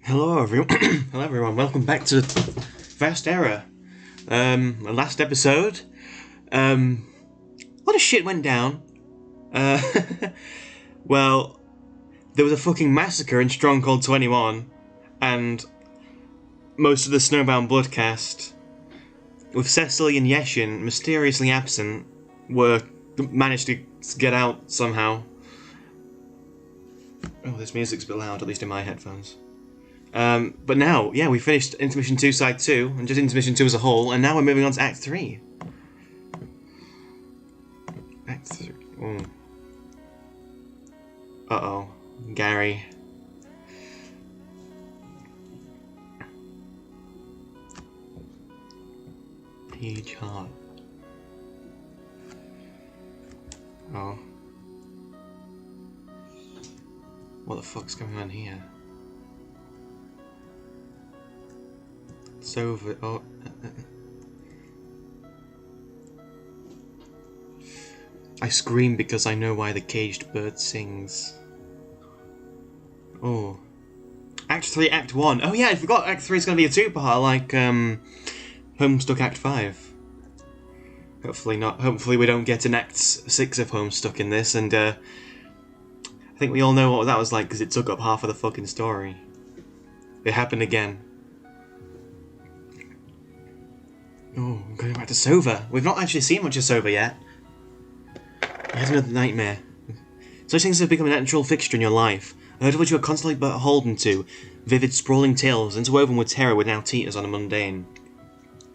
Hello everyone. Hello everyone. Welcome back to Vast Error. Last episode. A lot of shit went down. Uh, well, there was a fucking massacre in Stronghold 21, and most of the Snowbound Bloodcast, with Cecily and Yeshin mysteriously absent, managed to get out somehow. Oh, this music's a bit loud, at least in my headphones. But now, yeah, we finished Intermission 2 Side 2, and just Intermission 2 as a whole, and now we're moving on to Act 3. Act 3. Ooh. Uh-oh. Gary. Peach Heart. Oh. What the fuck's going on here? It's over. Oh. I scream because I know why the caged bird sings. Oh. Act 3, Act 1. Oh yeah, I forgot Act 3 is going to be a two-part, like, Homestuck Act 5. Hopefully not. Hopefully we don't get an Act 6 of Homestuck in this, and, I think we all know what that was like, because it took up half of the fucking story. It happened again. Oh, I'm going back to Sova. We've not actually seen much of Sova yet. He has another nightmare. Such things have become a natural fixture in your life, a herd of which you are constantly beholden to. Vivid, sprawling tales, interwoven with terror, would now teeters on a mundane.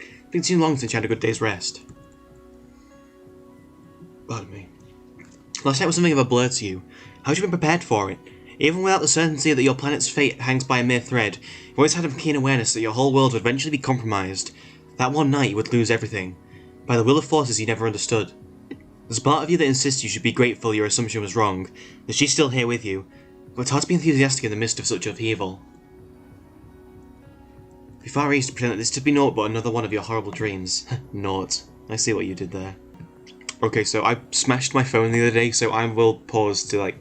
It's been too long since you had a good day's rest. Pardon me. Last night was something of a blur to you. How had you been prepared for it? Even without the certainty that your planet's fate hangs by a mere thread, you always had a keen awareness that your whole world would eventually be compromised. That one night you would lose everything, by the will of forces you never understood. There's a part of you that insists you should be grateful your assumption was wrong, that she's still here with you, but it's hard to be enthusiastic in the midst of such upheaval. It'd be far easier to pretend that this to be naught but another one of your horrible dreams. Naught. I see what you did there. Okay, so I smashed my phone the other day, so I will pause to, like,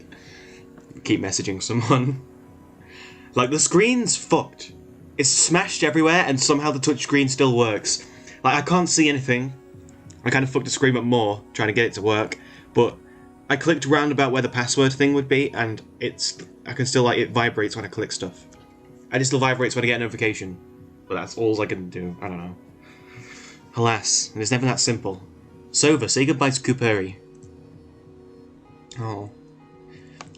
keep messaging someone. Like, the screen's fucked. It's smashed everywhere, and somehow the touchscreen still works. Like, I can't see anything. I kind of fucked the screen up more, trying to get it to work, but I clicked round about where the password thing would be, and I can still, like, it vibrates when I click stuff. And it still vibrates when I get a notification. But that's all I can do, I don't know. Alas, it is never that simple. Sova, say goodbye to Cooperi. Oh.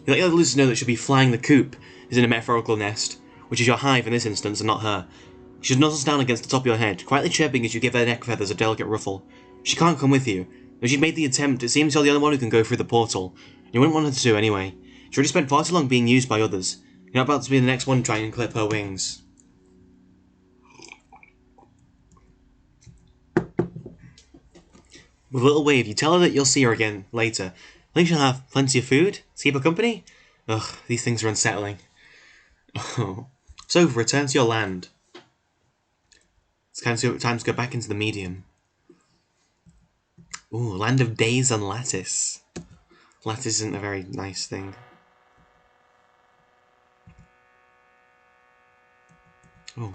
You let your listeners know that she'll be flying the coop is in a metaphorical nest, which is your hive in this instance and not her. She nuzzles down against the top of your head, quietly chirping as you give her neck feathers a delicate ruffle. She can't come with you. Though she'd made the attempt, it seems you're the only one who can go through the portal. You wouldn't want her to anyway. She already spent far too long being used by others. You're not about to be the next one trying to clip her wings. With a little wave, you tell her that you'll see her again later. At least she'll have plenty of food to keep her company. Ugh, these things are unsettling. Oh. So, return to your land. It's time to go back into the medium. Ooh, land of days and lattice. Lattice isn't a very nice thing. Oh.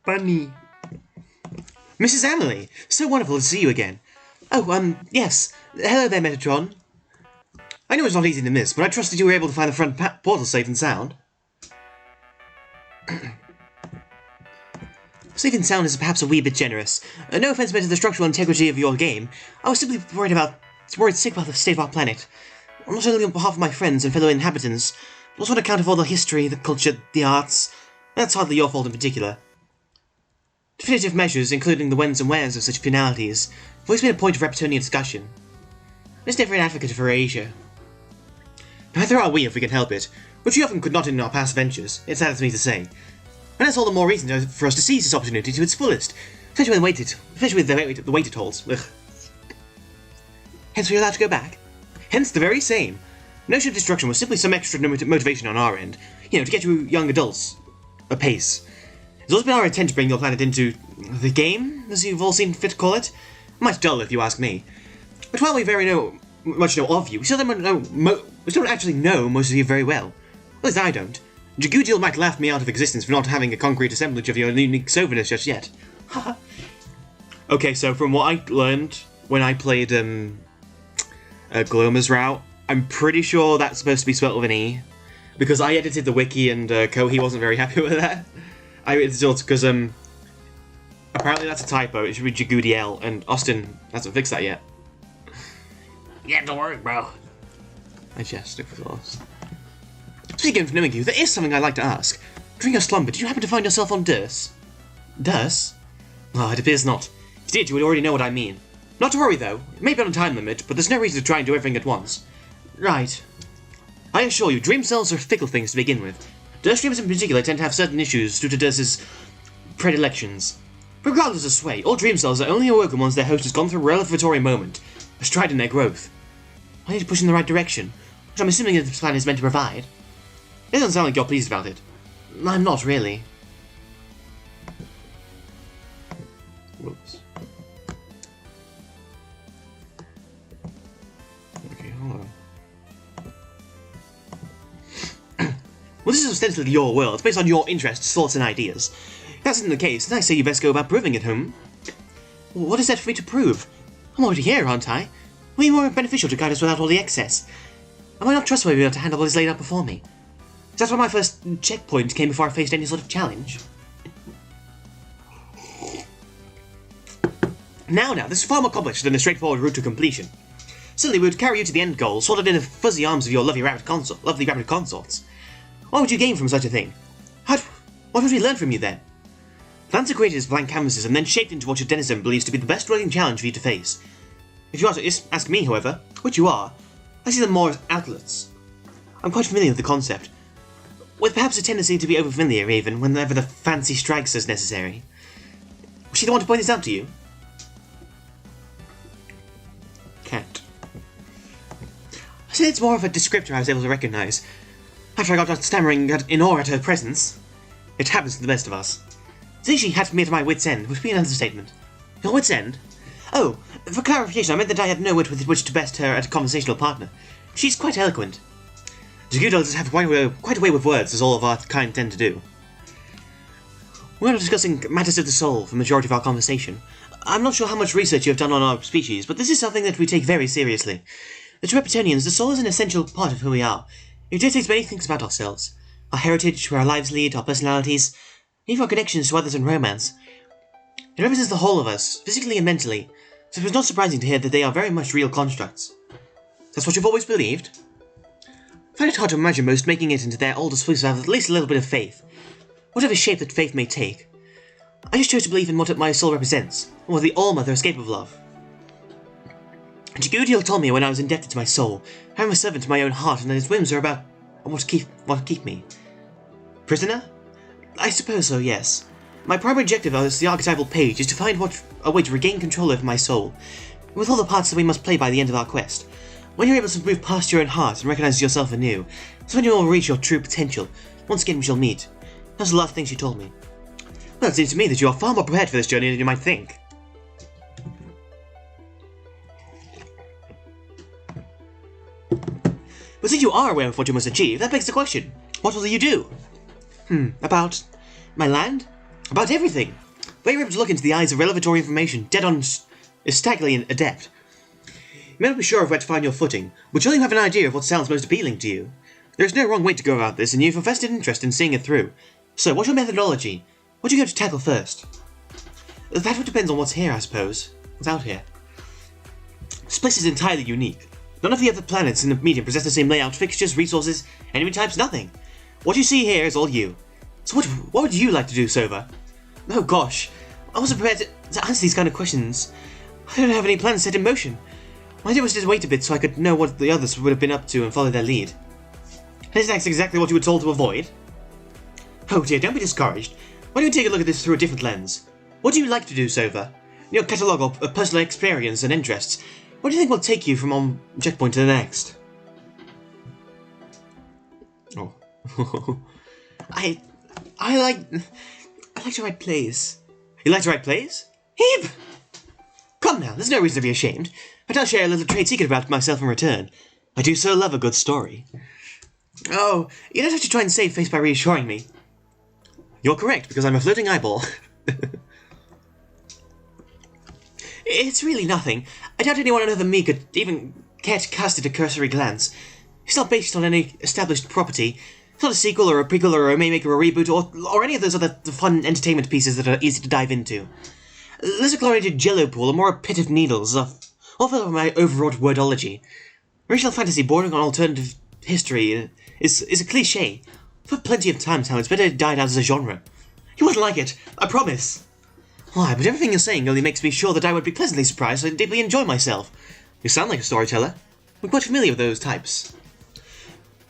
Bunny. Mrs. Emily! So wonderful to see you again. Oh, yes. Hello there, Metatron. I know it's not easy to miss, but I trusted you were able to find the front portal safe and sound. Safe and sound is perhaps a wee bit generous. No offense meant to the structural integrity of your game. I was simply worried sick about the state of our planet. Not only on behalf of my friends and fellow inhabitants, but also on account of all the history, the culture, the arts. That's hardly your fault in particular. Definitive measures, including the whens and wheres of such finalities, have always been a point of Reptonian discussion. I was never an advocate for Asia. Neither are we if we can help it, which we often could not in our past ventures, it's sad for me to say. And that's all the more reason for us to seize this opportunity to its fullest, especially with the weight it holds. Ugh. Hence we are allowed to go back. Hence the very same. Notion of destruction was simply some extra motivation on our end, to get you young adults apace. It's always been our intent to bring your planet into the game, as you've all seen fit to call it. Much dull, if you ask me. But while we much know of you, we still don't actually know most of you very well. At least I don't. Jagudiel might laugh me out of existence for not having a concrete assemblage of your unique Sylvanus just yet. Okay, so from what I learned when I played Gloma's route, I'm pretty sure that's supposed to be spelled with an E. Because I edited the wiki and Kohi wasn't very happy with that. I edited it because apparently that's a typo, it should be Jagudiel, and Austin hasn't fixed that yet. Yeah, don't worry, bro. I jest, of course. Speaking of knowing you, there is something I'd like to ask. During your slumber, did you happen to find yourself on Durs? Durs? Oh, it appears not. If you did, you would already know what I mean. Not to worry, though. It may be on a time limit, but there's no reason to try and do everything at once. Right. I assure you, dream cells are fickle things to begin with. Durs dreams in particular tend to have certain issues due to Durs's predilections. Regardless of sway, all dream cells are only awoken once their host has gone through a revelatory moment, a stride in their growth. I need to push in the right direction, which I'm assuming that this plan is meant to provide. It doesn't sound like you're pleased about it. I'm not really. Whoops. Okay, hold on. Well, this is ostensibly your world. It's based on your interests, thoughts, and ideas. If that's not the case, then I say you best go about proving it, What is that for me to prove? I'm already here, aren't I? Will be more beneficial to guide us without all the excess. Am I not trustworthy enough to handle what is laid out before me? That's why my first checkpoint came before I faced any sort of challenge. Now, this is far more accomplished than a straightforward route to completion. Silly, we would carry you to the end goal, sorted in the fuzzy arms of your lovely rabbit consorts. What would you gain from such a thing? What would we learn from you then? Plans are created as blank canvases and then shaped into what your denizen believes to be the best working challenge for you to face. If you are to ask me, however, which you are, I see them more as outlets. I'm quite familiar with the concept, with perhaps a tendency to be over-familiar even whenever the fancy strikes as necessary. Was she the one to point this out to you? Cat. I said it's more of a descriptor I was able to recognise. After I got out stammering in awe at her presence. It happens to the best of us. Saying she had me at my wit's end would be an understatement. Your wit's end? Oh, for clarification, I meant that I had no wit with which to best her as a conversational partner. She's quite eloquent. Jagudiel does have quite a way with words, as all of our kind tend to do. We're not discussing matters of the soul for the majority of our conversation. I'm not sure how much research you have done on our species, but this is something that we take very seriously. To Reptonians, the soul is an essential part of who we are. It dictates many things about ourselves. Our heritage, where our lives lead, our personalities, even our connections to others and romance. It represents the whole of us, physically and mentally, so it was not surprising to hear that they are very much real constructs. That's what you've always believed? I find it hard to imagine most making it into their oldest beliefs without at least a little bit of faith. Whatever shape that faith may take. I just chose to believe in what my soul represents, or the all-mother escape of love. Jagudiel told me when I was indebted to my soul, I am a servant to my own heart and that its whims are about what keep me. Prisoner? I suppose so, yes. My primary objective as the archetypal page is to find a way to regain control over my soul, with all the parts that we must play by the end of our quest. When you're able to move past your own heart and recognize yourself anew, that's when you will reach your true potential. Once again we shall meet. That's the last thing she told me. Well, it seems to me that you are far more prepared for this journey than you might think. But since you are aware of what you must achieve, that begs the question. What will you do? About my land? About everything. Were you able to look into the eyes of revelatory information dead on staggeringly adept? You may not be sure of where to find your footing, but surely you have an idea of what sounds most appealing to you. There is no wrong way to go about this, and you've a vested interest in seeing it through. So, what's your methodology? What are you going to tackle first? That would depend on what's here, I suppose. What's out here? This place is entirely unique. None of the other planets in the medium possess the same layout, fixtures, resources, enemy types, nothing. What you see here is all you. So what would you like to do, Sova? Oh gosh, I wasn't prepared to answer these kind of questions. I don't have any plans set in motion. My idea was to wait a bit so I could know what the others would have been up to and follow their lead. And that's exactly what you were told to avoid? Oh dear, don't be discouraged. Why don't we take a look at this through a different lens? What do you like to do, Sova? In your catalogue of personal experience and interests, what do you think will take you from one checkpoint to the next? Oh. I like to write plays. You like to write plays? Heap! Come now, there's no reason to be ashamed. But I'll share a little trade secret about myself in return. I do so love a good story. Oh, you don't have to try and save face by reassuring me. You're correct, because I'm a floating eyeball. It's really nothing. I doubt anyone other than me could even care to cast it a cursory glance. It's not based on any established property. It's not a sequel or a prequel or a remake or a reboot or any of those other fun entertainment pieces that are easy to dive into. Less a chlorinated jello pool or more a pit of needles, all filled with my overwrought wordology. Original fantasy bordering on alternative history is a cliche. I've heard plenty of times how it's better it died out as a genre. You wouldn't like it, I promise. Why, but everything you're saying only makes me sure that I would be pleasantly surprised and deeply enjoy myself. You sound like a storyteller. I'm quite familiar with those types.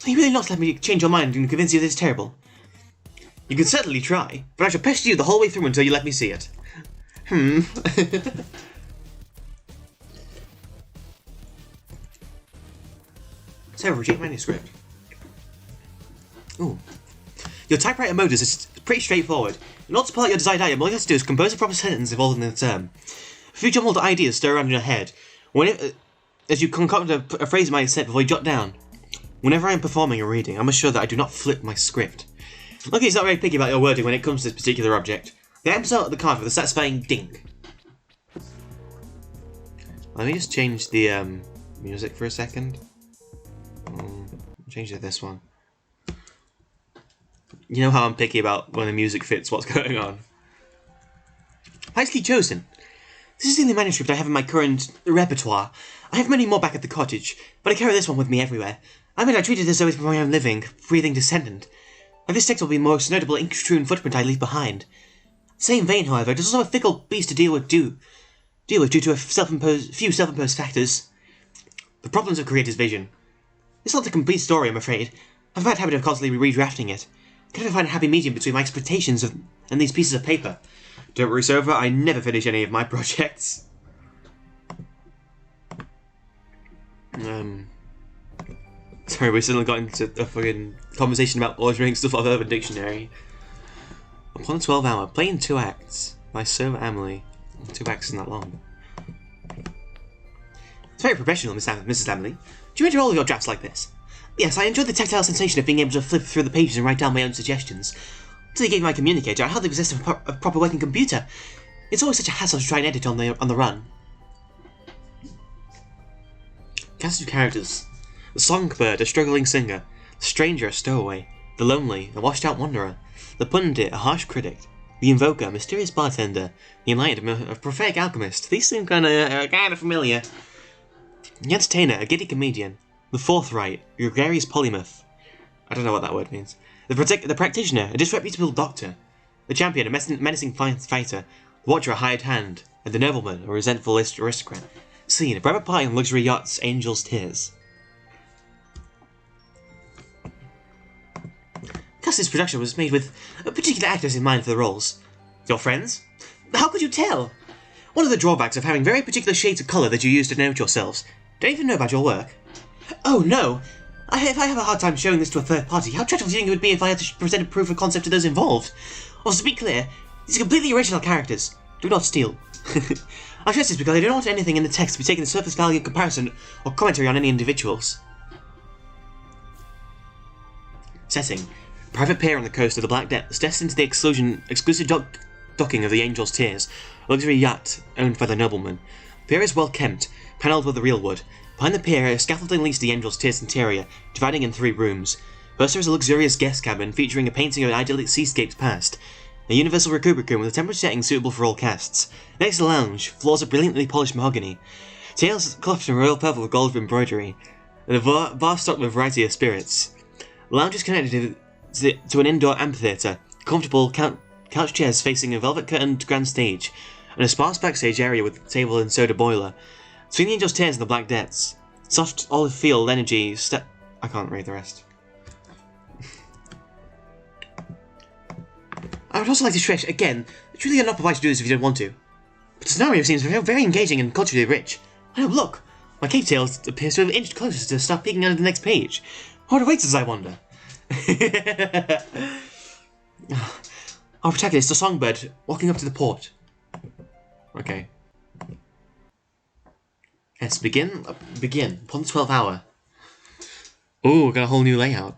Are you really not let me change your mind and convince you that it's terrible? You can certainly try, but I shall pester you the whole way through until you let me see it. So, reject manuscript. Ooh. Your typewriter mode is pretty straightforward. In order to pull out your desired item, all you have to do is compose a proper sentence involving the term. A few jumbled ideas stir around in your head. As you concoct a phrase in my set before you jot down. Whenever I am performing or reading, I must ensure that I do not flip my script. Lucky it's not very picky about your wording when it comes to this particular object. The items out of the card with a satisfying ding. Let me just change the music for a second. Change it to this one. You know how I'm picky about when the music fits what's going on. Nicely chosen. This is the only manuscript I have in my current repertoire. I have many more back at the cottage, but I carry this one with me everywhere. I treat it as though it's my own living, breathing descendant. And this text will be the most notable ink-strewn footprint I leave behind. Same vein, however, it is also a fickle beast to deal with due to a few self-imposed factors. The problems of creator's vision. It's not the complete story, I'm afraid. I've a bad habit of constantly redrafting it. I can never find a happy medium between my expectations and these pieces of paper. Don't worry, Sova, I never finish any of my projects. Sorry, we suddenly got into a fucking conversation about ordering stuff off Urban Dictionary. Upon the 12th hour, playing 2 acts by Sova Emily. 2 acts isn't that long. It's very professional, Mrs. Emily. Do you enter all of your drafts like this? Yes, I enjoy the tactile sensation of being able to flip through the pages and write down my own suggestions. Until you gave me my communicator, I hardly possessed a proper working computer. It's always such a hassle to try and edit on the run. Cast of characters. The songbird, a struggling singer. The stranger, a stowaway. The lonely, a washed-out wanderer. The pundit, a harsh critic. The invoker, a mysterious bartender. The enlightened, a prophetic alchemist. These seem kind of familiar. The entertainer, a giddy comedian. The forthright, a gregarious polymath. I don't know what that word means. The practitioner, a disreputable doctor. The champion, a menacing fighter. The watcher, a hired hand. And the nobleman, a resentful aristocrat. Scene, a private party on luxury yachts, Angel's Tears. This production was made with particular actors in mind for the roles. Your friends? How could you tell? One of the drawbacks of having very particular shades of colour that you use to denote yourselves. Don't even know about your work. Oh no! If I have a hard time showing this to a third party, how dreadful do you think it would be if I had to present a proof of concept to those involved? Also, to be clear, these are completely original characters. Do not steal. I stress this because I don't want anything in the text to be taken as surface value comparison or commentary on any individuals. Setting. Private pier on the coast of the Black Depths, destined to the exclusive docking of the Angel's Tears, a luxury yacht owned by the nobleman. The pier is well kept, panelled with real wood. Behind the pier, a scaffolding leads to the Angel's Tears interior, dividing in 3 rooms. First there is a luxurious guest cabin featuring a painting of an idyllic seascapes past, a universal recubric room with a temperature setting suitable for all casts. Next to the lounge, floors of brilliantly polished mahogany, tails clothed in royal purple with gold embroidery, and a bar stocked with a variety of spirits. The lounge is connected to an indoor amphitheatre, comfortable couch chairs facing a velvet-curtained grand stage, and a sparse backstage area with a table and soda boiler. Between the Angel's Tears and the Black Depths, soft olive field energy I can't read the rest. I would also like to stress, again, that you really are not obliged to do this if you don't want to. But the scenario seems very engaging and culturally rich. Oh look! My cave tail appears to have inched closer to start peeking out of the next page. What awaits us, I wonder? Our protagonist, a songbird, walking up to the port. Okay. Yes, begin. Upon the 12th hour. Ooh, got a whole new layout.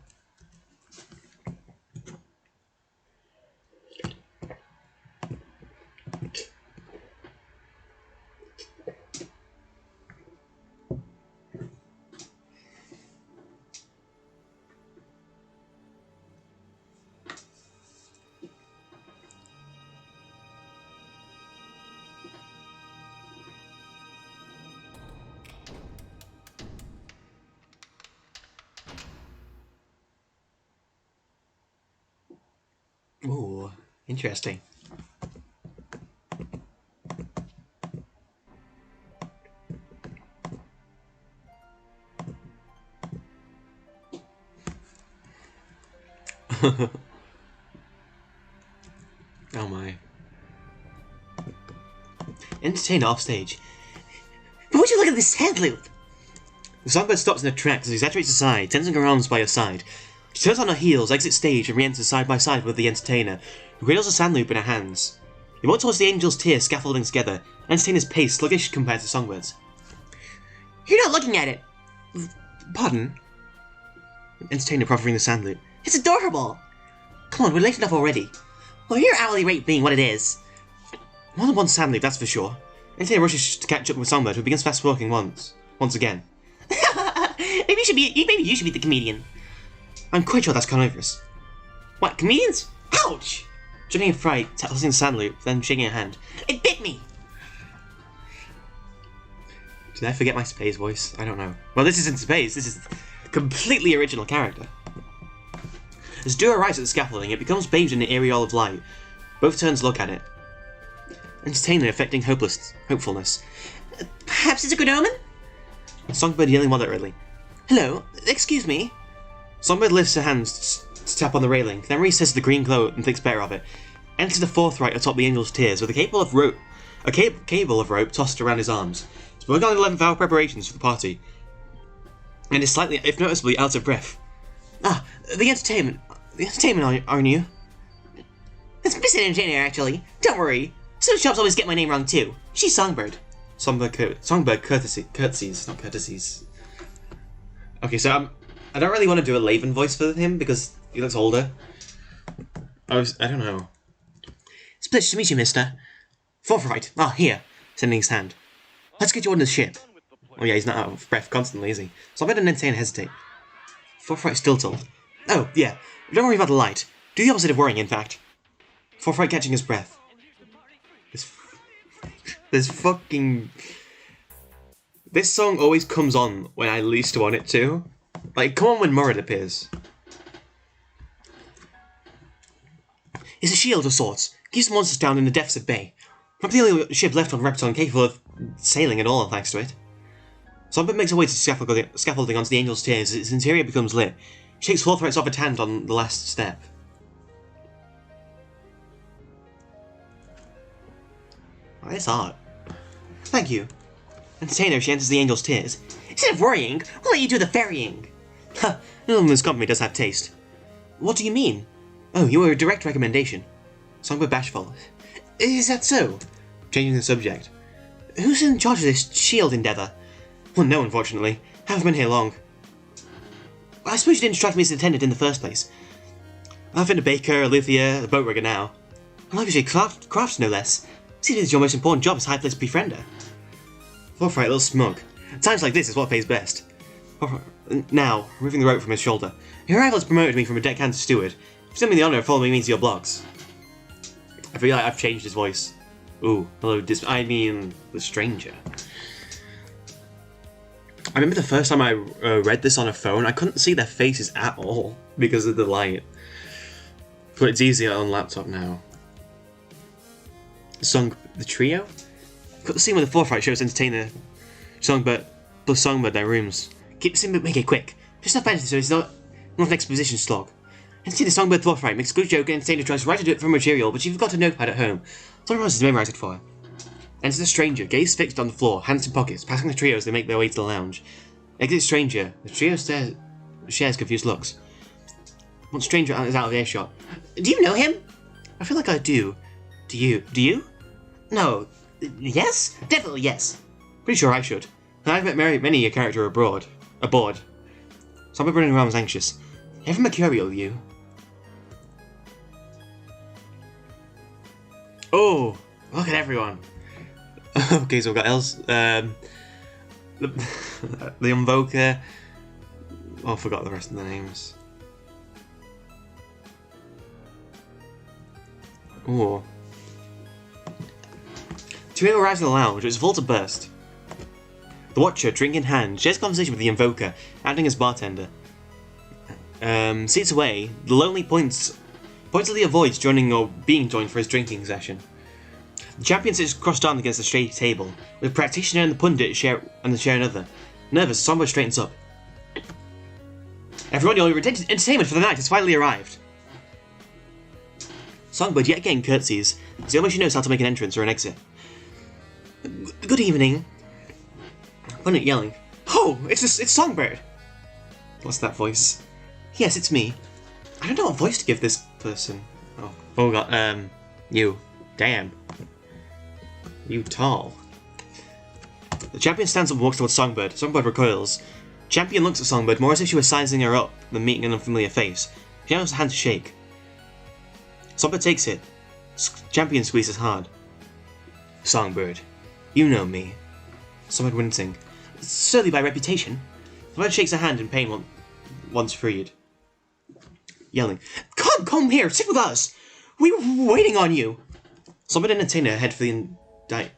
Interesting. Oh my. Entertainer off stage. But would you look at this head loop? The songbird stops in her tracks as he exaggerates aside, tensing her arms by her side. She turns on her heels, exits stage, and re-enters side by side with the entertainer, who cradles a sand loop in her hands. They walk towards the Angel's Tear scaffolding together, entertainer's pace sluggish compared to Songbird's. You're not looking at it! Pardon? Entertainer proffering the sand loop. It's adorable! Come on, we're late enough already. Well, your hourly rate being what it is. More than one sand loop, that's for sure. Entertainer rushes to catch up with Songbird, who begins fast walking once again. Maybe you should be the comedian. I'm quite sure that's carnivorous. What, comedians? Ouch! Johnny in fright, tossing the sand loop, then shaking her hand. It bit me! Did I forget my space voice? I don't know. Well, this isn't space, this is a completely original character. As Duo arrives at the scaffolding, it becomes bathed in an aureole of light. Both turns to look at it. Entertainer affecting hopefulness. Perhaps it's a good omen? Songbird yelling moderately. Hello, excuse me? Songbird lifts her hands to tap on the railing, then recesses the green glow and thinks better of it. Enters the fourth right atop the Angel's Tears with a cable of rope tossed around his arms. He's working on 11th hour preparations for the party, and is slightly, if noticeably, out of breath. Ah, the entertainment, aren't you? It's Miss Entertainer, actually. Don't worry. Some shops always get my name wrong too. She's Songbird. Songbird curtsies, not courtesies. Okay, so I don't really want to do a Laven voice for him because he looks older. I don't know. It's a pleasure to meet you, mister. Forthright. Ah, here. Sending his hand. Let's get you on the ship. Oh yeah, he's not out of breath constantly, is he? Songbird and Entertainer hesitate. Forthright still told. Oh, yeah. Don't worry about the light. Do the opposite of worrying, in fact. Forthright catching his breath. This song always comes on when I least want it to. Like, come on when Murad appears. It's a shield of sorts. Keeps the monsters down in the depths of bay. Not the only ship left on Repton capable of sailing at all, thanks to it. Songbird makes her way to scaffolding onto the Angel's Tears as its interior becomes lit. She takes Forthright's offered hand on the last step. Nice art. Thank you. Entertainer, she enters the Angel's Tears. Instead of worrying, I'll let you do the ferrying. Ha, this company does have taste. What do you mean? Oh, you were a direct recommendation. Songbird bashful. Is that so? Changing the subject. Who's in charge of this shield endeavour? Well, no, unfortunately. Haven't been here long. I suppose you didn't strike me as an attendant in the first place. I've been a baker, a luthier, a boat rigger now. And obviously crafts no less. See, this is your most important job as high place befriender. Forthright, a little smug. Times like this is what pays best. Now, removing the rope from his shoulder. Your arrival has promoted me from a deckhand to steward. Still me the honour of following me into your blogs. I feel like I've changed his voice. Ooh, hello, the stranger. I remember the first time I read this on a phone, I couldn't see their faces at all because of the light. But it's easier on laptop now. The trio? Got the scene where the Forthright shows Entertainer, Songbird their rooms. Keep the scene, but make it quick. Just enough fantasy so it's not an exposition slog. Entertainer Songbird Forthright makes a good joke and Entertainer tries to write it from material, but she's got a notepad at home. Someone else has memorized it for her. Enters the stranger, gaze fixed on the floor, hands in pockets, passing the trio as they make their way to the lounge. Exits stranger. The trio shares confused looks. Once stranger is out of earshot. Do you know him? I feel like I do. Do you? No. Yes? Definitely yes. Pretty sure I should. I've met many a character aboard. Songbird running around was anxious. Ever mercurial, you? Oh, look at everyone. Okay, so we've got the Invoker. Oh, I forgot the rest of the names. Oh. Trio arrives in the lounge, it's full to burst. The Watcher, drink in hand, shares conversation with the Invoker, acting as bartender. Seats away, the lonely points pointedly avoids joining or being joined for his drinking session. The champion sits crossed armed against a straight table, with the practitioner and the pundit share another. Nervous, Songbird straightens up. Everyone, your entertainment for the night has finally arrived. Songbird, yet again curtsies, as the only she knows how to make an entrance or an exit. Good evening. Pundit yelling. Oh, it's Songbird. What's that voice? Yes, it's me. I don't know what voice to give this person. Oh god, you. Damn. You tall. The champion stands up and walks towards Songbird. Songbird recoils. Champion looks at Songbird more as if she was sizing her up than meeting an unfamiliar face. She has her hand to shake. Songbird takes it. Champion squeezes hard. Songbird, you know me. Songbird wincing. Certainly by reputation. Songbird shakes her hand in pain once freed. Yelling. Come here, sit with us! We were waiting on you! Songbird and Athena head for the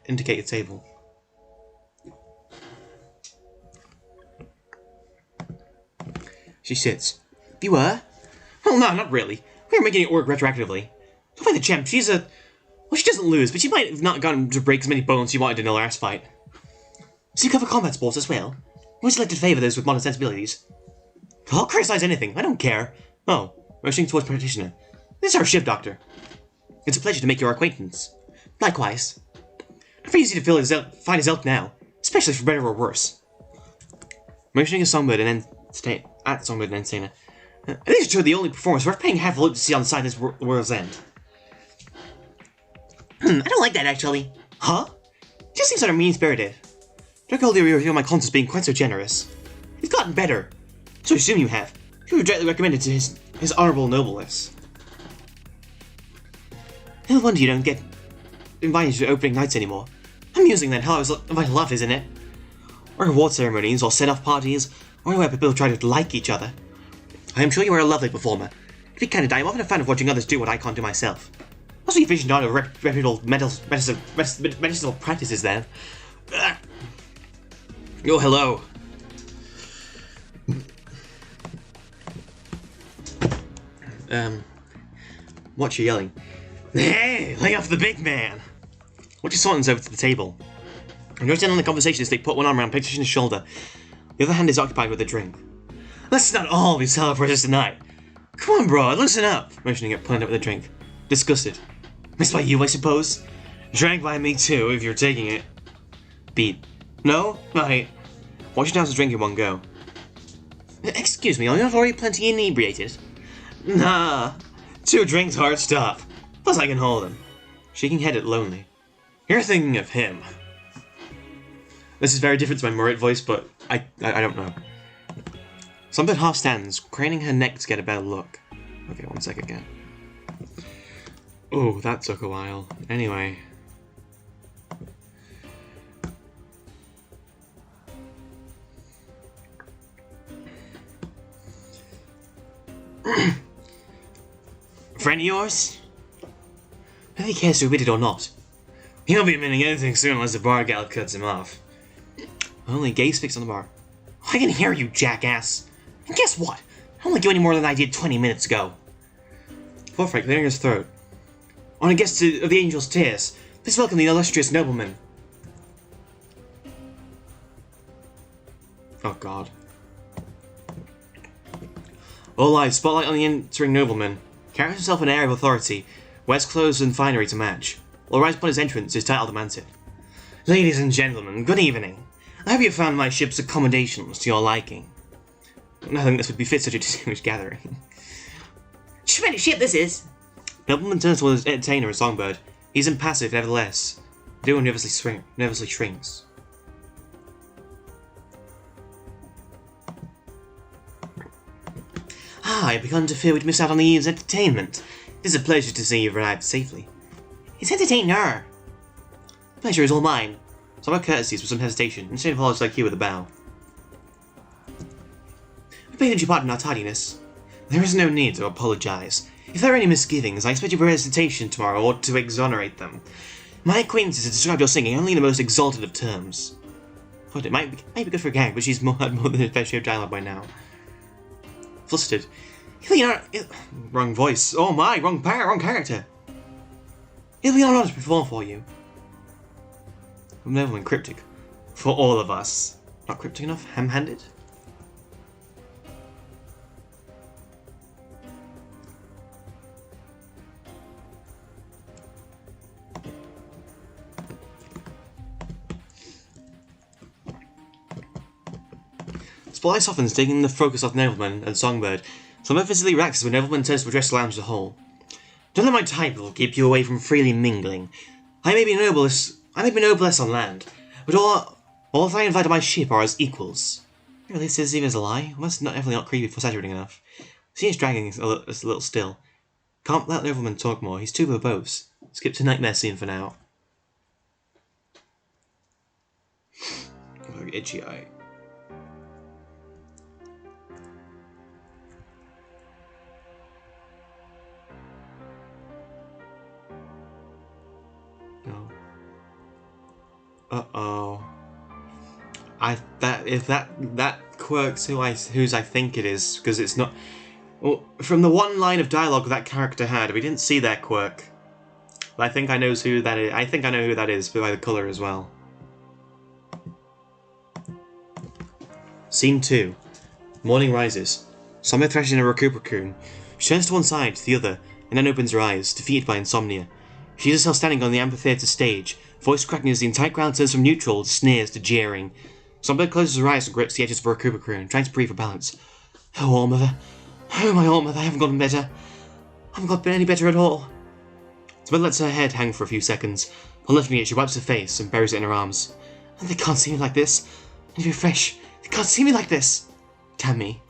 indicated table. She sits. You were? Well, no, not really. We were making it work retroactively. Don't fight the champ, she's a... Well, she doesn't lose, but she might have not gotten to break as many bones she wanted in the last fight. So you cover combat sports as well? We selected to favour those with modern sensibilities. I'll criticize anything, I don't care. Oh, rushing towards practitioner. This is our ship doctor. It's a pleasure to make your acquaintance. Likewise. Not very easy to find his help now, especially for better or worse. Motioning a Songbird and then Songbird and Sena. These two are the only performers worth paying half a look to see on the side of this world's end. I don't like that, actually. Huh? It just seems sort of mean-spirited. Don't go there reveal my conscience being quite so generous. He's gotten better. So I assume you have. You were directly recommended to his honourable nobleness. No wonder you don't get invited to opening nights anymore. Amusing then how I was invited to love, isn't it? Or reward ceremonies, or send-off parties, or where people try to like each other. I am sure you are a lovely performer. To be candid, I am often a fan of watching others do what I can't do myself. Must be efficient on reputable medicinal practices then. Oh, hello. What you yelling? Hey, lay off the big man! Watch your Swanton's over to the table. I'm noticing on the conversation as they put one arm around practitioner's shoulder. The other hand is occupied with a drink. Let's not all be celebrating tonight. Come on, bro, listen up. Motioning at pulling up with a drink. Disgusted. Missed by you, I suppose? Drank by me too, if you're taking it. Beat. No? Right. Watch your down drink in one go. Excuse me, are you not already plenty inebriated? Nah. 2 drinks, hard stop. Plus I can hold him. Shaking head at Lonely. You're thinking of him. This is very different to my Murat voice, but I don't know. Songbird half stands, craning her neck to get a better look. Okay, one sec again. Oh, that took a while. Anyway. Friend of yours? Whether he cares to admit it or not. He'll be admitting anything soon unless the bar gal cuts him off. Only gaze fixed on the bar. I can hear you, jackass. And guess what? I don't like you any more than I did 20 minutes ago. Forthright clearing his throat. On a guest of the Angel's Tears, please welcome the illustrious nobleman. Oh god. All eyes spotlight on the entering nobleman. Carries himself an air of authority, wears clothes and finery to match. Will rise upon his entrance, his title demands it. Ladies and gentlemen, good evening. I hope you found my ship's accommodations to your liking. Nothing this would befit such a distinguished gathering. Tremendous ship this is! Nobleman turns towards his entertainer and Songbird. He's impassive, nevertheless. The duo nervously shrinks. Ah, I've begun to fear we'd miss out on the eve's entertainment. It is a pleasure to see you've arrived safely. It's entertainer! The pleasure is all mine. Songbird courtesies with some hesitation, and soon apologizes like you with a bow. We beg that you pardon our tardiness. There is no need to apologize. If there are any misgivings, I expect your presentation tomorrow ought to exonerate them. My acquaintances have described your singing only in the most exalted of terms. But it might be good for a gag, but she's had more than a fair share of dialogue by now. Flustered, Wrong voice. Oh my, wrong character. It'll be an honor to perform for you. I'm never cryptic. For all of us. Not cryptic enough? Ham-handed? Spotlight softens, taking the focus off Nobleman and Songbird. Songbird physically relaxes when Nobleman turns to address the lounge as a whole. Don't let my title keep you away from freely mingling. I may be noblest on land, but all that I invite on my ship are as equals. Really, this is even as a lie? Well, that's definitely not creepy for saturating enough. Seems dragging a little still. Can't let Nobleman talk more, he's too verbose. Skip to nightmare scene for now. Itchy eye. No. Uh-oh. If that quirk's whose I think it is, because it's not. Well, from the one line of dialogue that character had, we didn't see that quirk. But I think I know who that is. I think I know who that is by the colour as well. Scene 2. Morning rises. Songbird thrashes in a Rakupakun. She turns to one side, to the other, and then opens her eyes, defeated by insomnia. She sees herself standing on the amphitheatre stage, voice cracking as the entire crowd turns from neutral to sneers to jeering. Songbird closes her eyes and grips the edges of her Rakupakun, trying to breathe for balance. Oh, All-Mother. Oh, my All-Mother, I haven't gotten better. I haven't got any better at all. Songbird lets her head hang for a few seconds. On lifting it, she wipes her face and buries it in her arms. They can't see me like this. I need to be fresh. They can't see me like this. Damn me.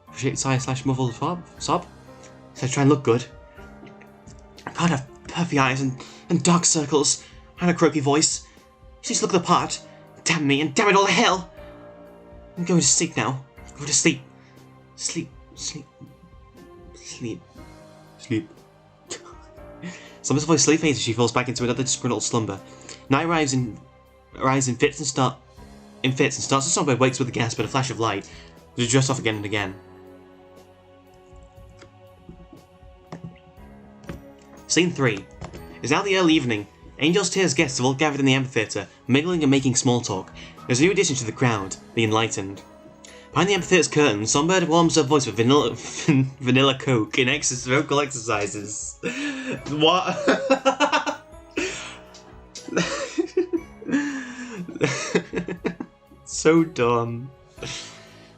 Appreciate sigh/muffled sob. So I try and look good. I can't have puffy eyes and dark circles and a croaky voice. Just look the part. Damn me and damn it all to hell. I'm going to sleep now. Go to sleep. Sleep. Songbirds voice slowly fades as she falls back into another disgruntled slumber. Night arrives in fits and starts as Songbird wakes with a gasp and a flash of light, to dress off again and again. Scene 3. It's now the early evening. Angel's Tears guests have all gathered in the amphitheatre, mingling and making small talk. There's a new addition to the crowd, the Enlightened. Behind the amphitheatre's curtain, Songbird warms her voice with vanilla coke in vocal exercises. What? So dumb.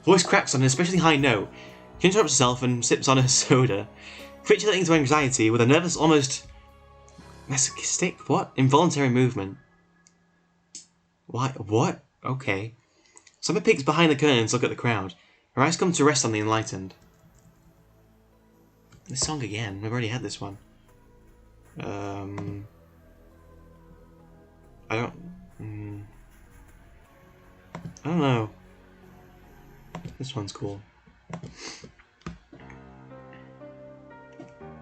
Voice cracks on an especially high note. She interrupts herself and sips on her soda, capitulating to anxiety with a nervous, almost masochistic, involuntary movement. What? Okay. Songbird peeks behind the curtains to look at the crowd. Her eyes come to rest on the Enlightened. This song again. We've already had this one. I don't know. This one's cool.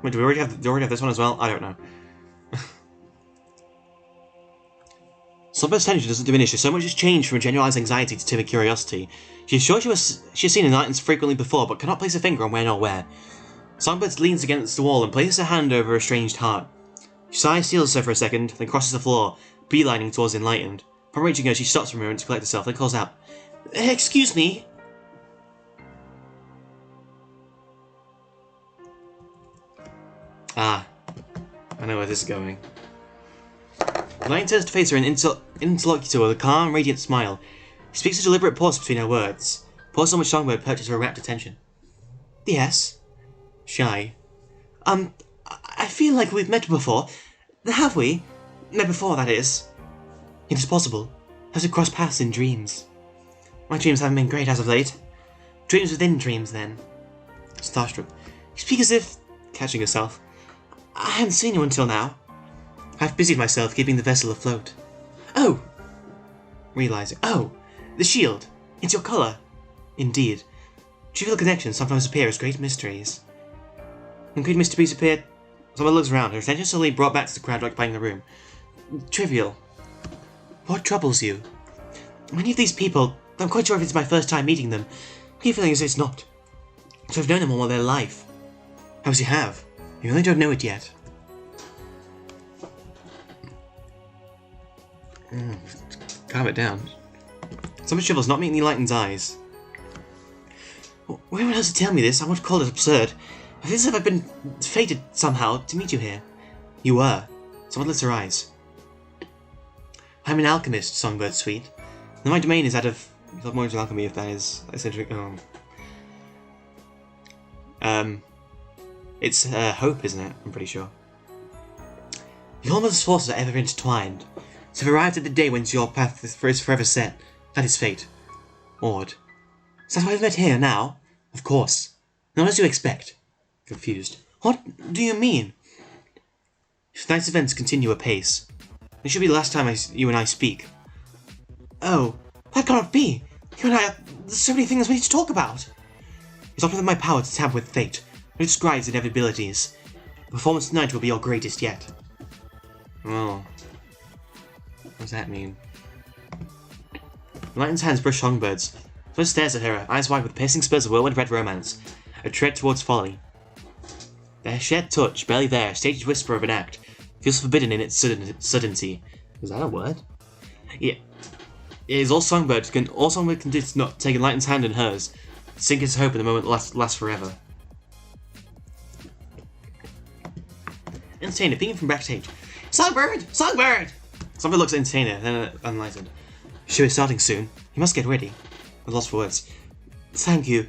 Wait, do we already have this one as well? I don't know. Songbirds' tension doesn't diminish as so much has changed from a generalized anxiety to timid curiosity. She is sure she has seen Enlightens frequently before, but cannot place a finger on when or where. Songbird leans against the wall and places her hand over her estranged heart. She sighs, seals her for a second, then crosses the floor, beelining towards Enlightened. Upon reaching her, she stops for a moment to collect herself, then calls out, "Excuse me?" Ah, I know where this is going. Enlightened turns to face her interlocutor with a calm, radiant smile. He speaks a deliberate pause between her words, pause on which Songbird perches her rapt attention. Yes? Shy. I feel like we've met before. Have we? Met before, that is. It is possible. Has it crossed paths in dreams? My dreams haven't been great as of late. Dreams within dreams, then. Starstruck. You speak as if... Catching herself. I haven't seen you until now. I've busied myself keeping the vessel afloat. Oh! Realizing. Oh! The shield. It's your colour. Indeed. Trivial connections sometimes appear as great mysteries. When great mysteries appear... Someone looks around, her attention suddenly brought back to the crowd occupying the room. Trivial. What troubles you? Many of these people, I'm quite sure if it's my first time meeting them, I keep feeling as if it's not. So I've known them all their life. Perhaps you have. You only don't know it yet. Calm it down. So much trouble's not meeting Lightning's eyes. Were anyone else to tell me this, I would call it absurd. I feel as if I've been fated somehow to meet you here. You were. Someone lifts her eyes. I'm an alchemist, Songbird Sweet. And my domain is that of... You look more into alchemy if that is eccentric. It's hope, isn't it? I'm pretty sure. The Allmother's forces are ever intertwined. So we've arrived at the day when your path is forever set. That is fate. Odd. Is that why we've met here, now? Of course. Not as you expect. Confused. What do you mean? If tonight's events continue apace, it should be the last time you and I speak. Oh, that cannot be! You and I there's so many things we need to talk about! It's not within my power to tamper with fate, but it describes inevitabilities. The performance tonight will be your greatest yet. Oh. What does that mean? Lightning's hands brush Songbird's. First stares at her, eyes wide with piercing spurs of whirlwind red romance, a tread towards folly. Their shared touch, barely there, staged whisper of an act, feels forbidden in its suddenty. Is that a word? Yeah. It is all Songbird can do is not take Lightning's hand in hers, sink his hope in the moment that lasts forever. Entertainer, peeking from backstage. Songbird! Songbird! Songbird looks at Entertainer, then unenlightened. Show is starting soon. You must get ready. I'm lost for words. Thank you.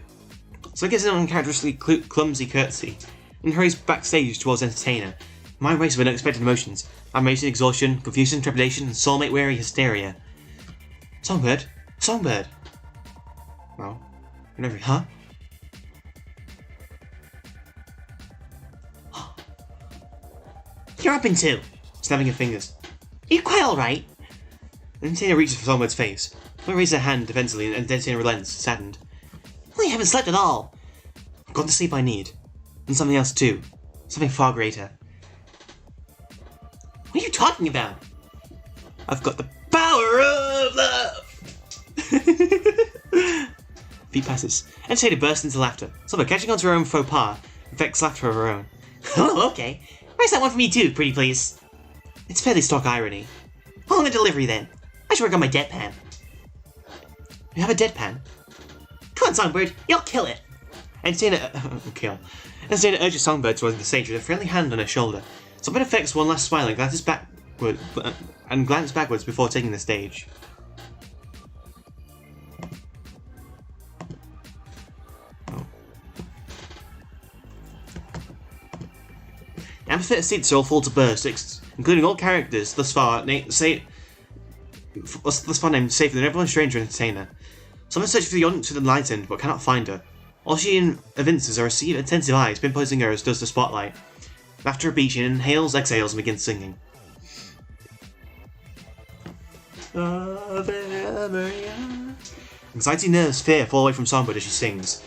So he gives an uncharacteristically clumsy curtsy, and hurries backstage towards Entertainer. Mind race with unexpected emotions. Admiration, exhaustion, confusion, trepidation, and soulmate-weary hysteria. Songbird? Songbird! Well, whatever, huh? You're up into! Snapping her fingers. Are you quite alright? Entertainer reaches for Songbird's face. She raises her hand defensively and Entertainer relents, saddened. Well, you haven't slept at all! I've got the sleep I need. And something else too. Something far greater. What are you talking about? I've got the power of love! Feet passes. Entertainer bursts into laughter. Songbird, catching onto her own faux pas, infects laughter of her own. Oh, okay. Where's that one for me too, pretty please? It's fairly stock irony. On the delivery then. I should work on my deadpan. You have a deadpan? Come on, Songbird, you'll kill it. Entertainer urges Songbird towards the stage with a friendly hand on her shoulder. Songbird effects one last smile and glances backwards before taking the stage. The amphitheater seats are all full to burst, including all characters thus far named safe than everyone stranger and Entertainer. Someone searches for the audience to the light end, but cannot find her. All she evinces are attentive eyes, pinpointing her as does the spotlight. After a beat, she inhales, exhales, and begins singing. Anxiety, nerves, fear fall away from Songbird as she sings.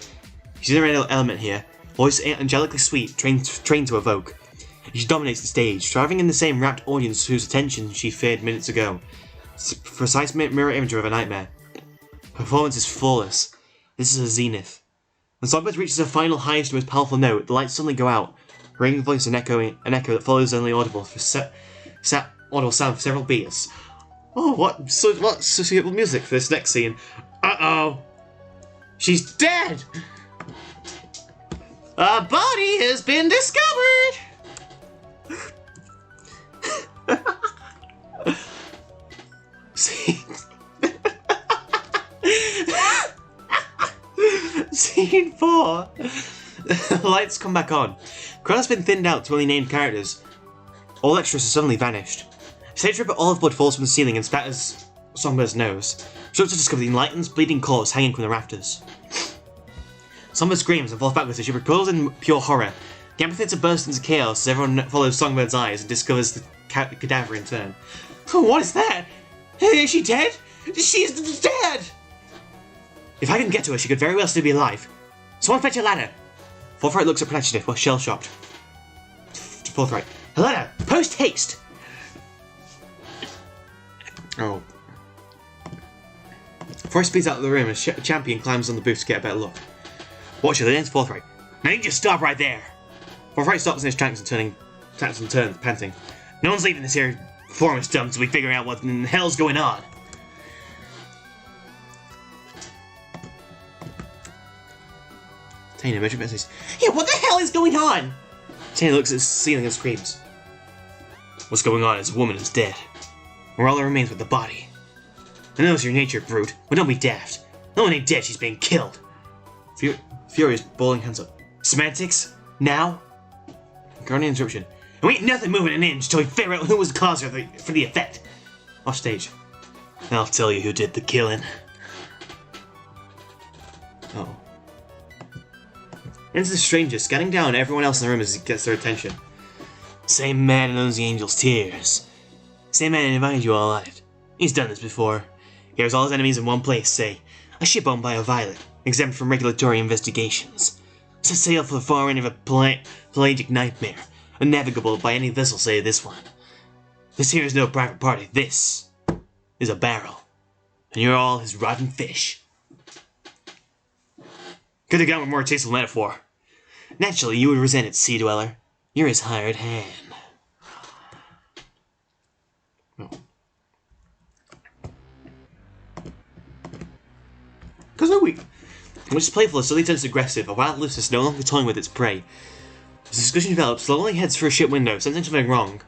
She's in her element here, voice angelically sweet, trained to evoke. She dominates the stage, thriving in the same rapt audience whose attention she feared minutes ago. It's a precise mirror image of a nightmare. Her performance is flawless. This is her zenith. When Songbird reaches her final highest and most powerful note, the lights suddenly go out, her ringing voice an echo that follows only audible audible sound for several beats. Oh, what suitable music for this next scene? Uh-oh! She's dead! A body has been discovered! Scene 4. The lights come back on. Crowd has been thinned out to only named characters. All extras have suddenly vanished. Stage ripper olive blood falls from the ceiling and spatters Songbird's nose. Shocked to discover the enlightened, bleeding corpse hanging from the rafters. Songbird screams and falls backwards as she recoils in pure horror. The amphitheater bursts into chaos as everyone follows Songbird's eyes and discovers the cadaver in turn. Oh, what is that? Is she dead? She's dead! If I can get to her, she could very well still be alive. Someone fetch a ladder! Forthright looks appreciative but shell-shocked. Forthright. A ladder! Post haste! Oh. Forrest speeds out of the room as Champion climbs on the booth to get a better look. Watch her, then enter Forthright. Now you just stop right there! Fry stops in his tracks and turns, panting. No one's leaving this here performance dump until we figure out what in the hell's going on. Tanya, Metric says, "Yeah, what the hell is going on?" Tanya looks at the ceiling and screams. "What's going on is a woman is dead. We're all that remains with the body. I know it's your nature, brute, but don't be daft. No one ain't dead, she's being killed." Furious, bowling hands up. "Semantics? Now?" Guardian interruption. "We ain't nothing moving an inch till we figure out who was the cause for the effect." Off stage. "I'll tell you who did the killing." Oh. Enter the stranger, scanning down everyone else in the room as he gets their attention. "Same man who owns the angel's tears. Same man who invited you all on it. He's done this before. He has all his enemies in one place, say, a ship owned by a violet, exempt from regulatory investigations. Set sail for the far end of a pelagic nightmare, unnavigable by any vessel, say this one. This here is no private party, this is a barrel. And you're all his rotten fish." Could have gone with more tasteful metaphor. "Naturally, you would resent it, Sea Dweller. You're his hired hand." No. Because no week. Which is playful as suddenly turns aggressive, a wild Lucis no longer toying with its prey. As the discussion develops, Slowly heads for a ship window, sensing something wrong.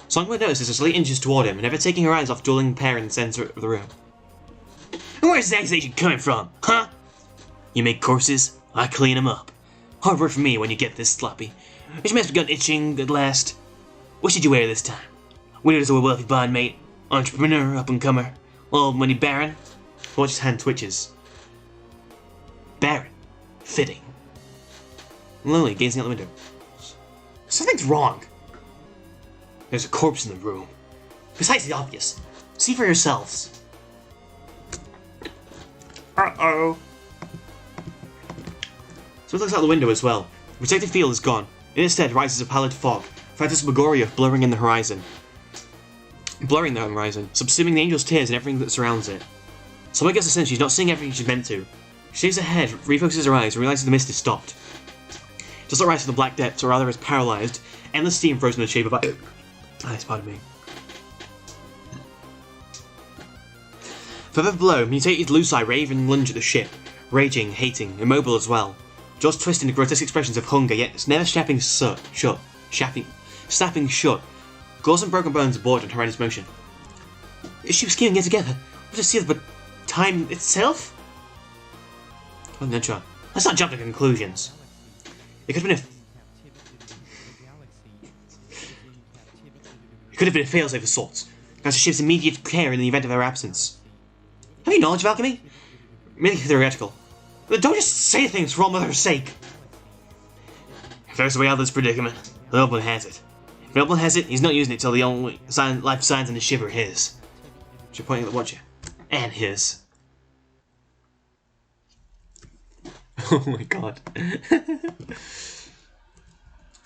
Songbird notices her slowly inches toward him, never taking her eyes off dueling pair in the center of the room. "Where's this accusation coming from, huh? You make courses, I clean them up. Hard work for me when you get this sloppy. Has your man's begun itching at last? What should you wear this time? Weird as a wealthy bondmate, entrepreneur, up-and-comer, old money baron?" Watch his hand twitches. Baron. Fitting. Lily gazing out the window. "Something's wrong. There's a corpse in the room. Besides the obvious. See for yourselves." Uh-oh. So it looks out the window as well. The protective field is gone. Instead rises a pallid fog, phantasmagoria blurring the horizon, subsuming the angel's tears and everything that surrounds it. Someone gets the sense she's not seeing everything she's meant to. She shaves her head, refocuses her eyes, and realizes the mist is stopped. It does not rise from the black depths, or rather is paralyzed, endless steam frozen in the shape of ice. Pardon me. Further below, mutated Luci rave and lunge at the ship, raging, hating, immobile as well. Jaws twisting into grotesque expressions of hunger, yet it's never snapping shut. Claws and broken bones aboard in horrendous motion. She was scheming yet together. What to see but time itself? Oh, no, John. Let's not jump to conclusions. It could have been a failsafe of sorts. As the ship's immediate care in the event of her absence. Have you knowledge of alchemy? Merely theoretical. But don't just say things for all mother's sake. If there's a way out of this predicament, the nobleman has it. If the nobleman has it, he's not using it till the only life signs in the ship are his. She's pointing at the Watcher. And his. Oh my god.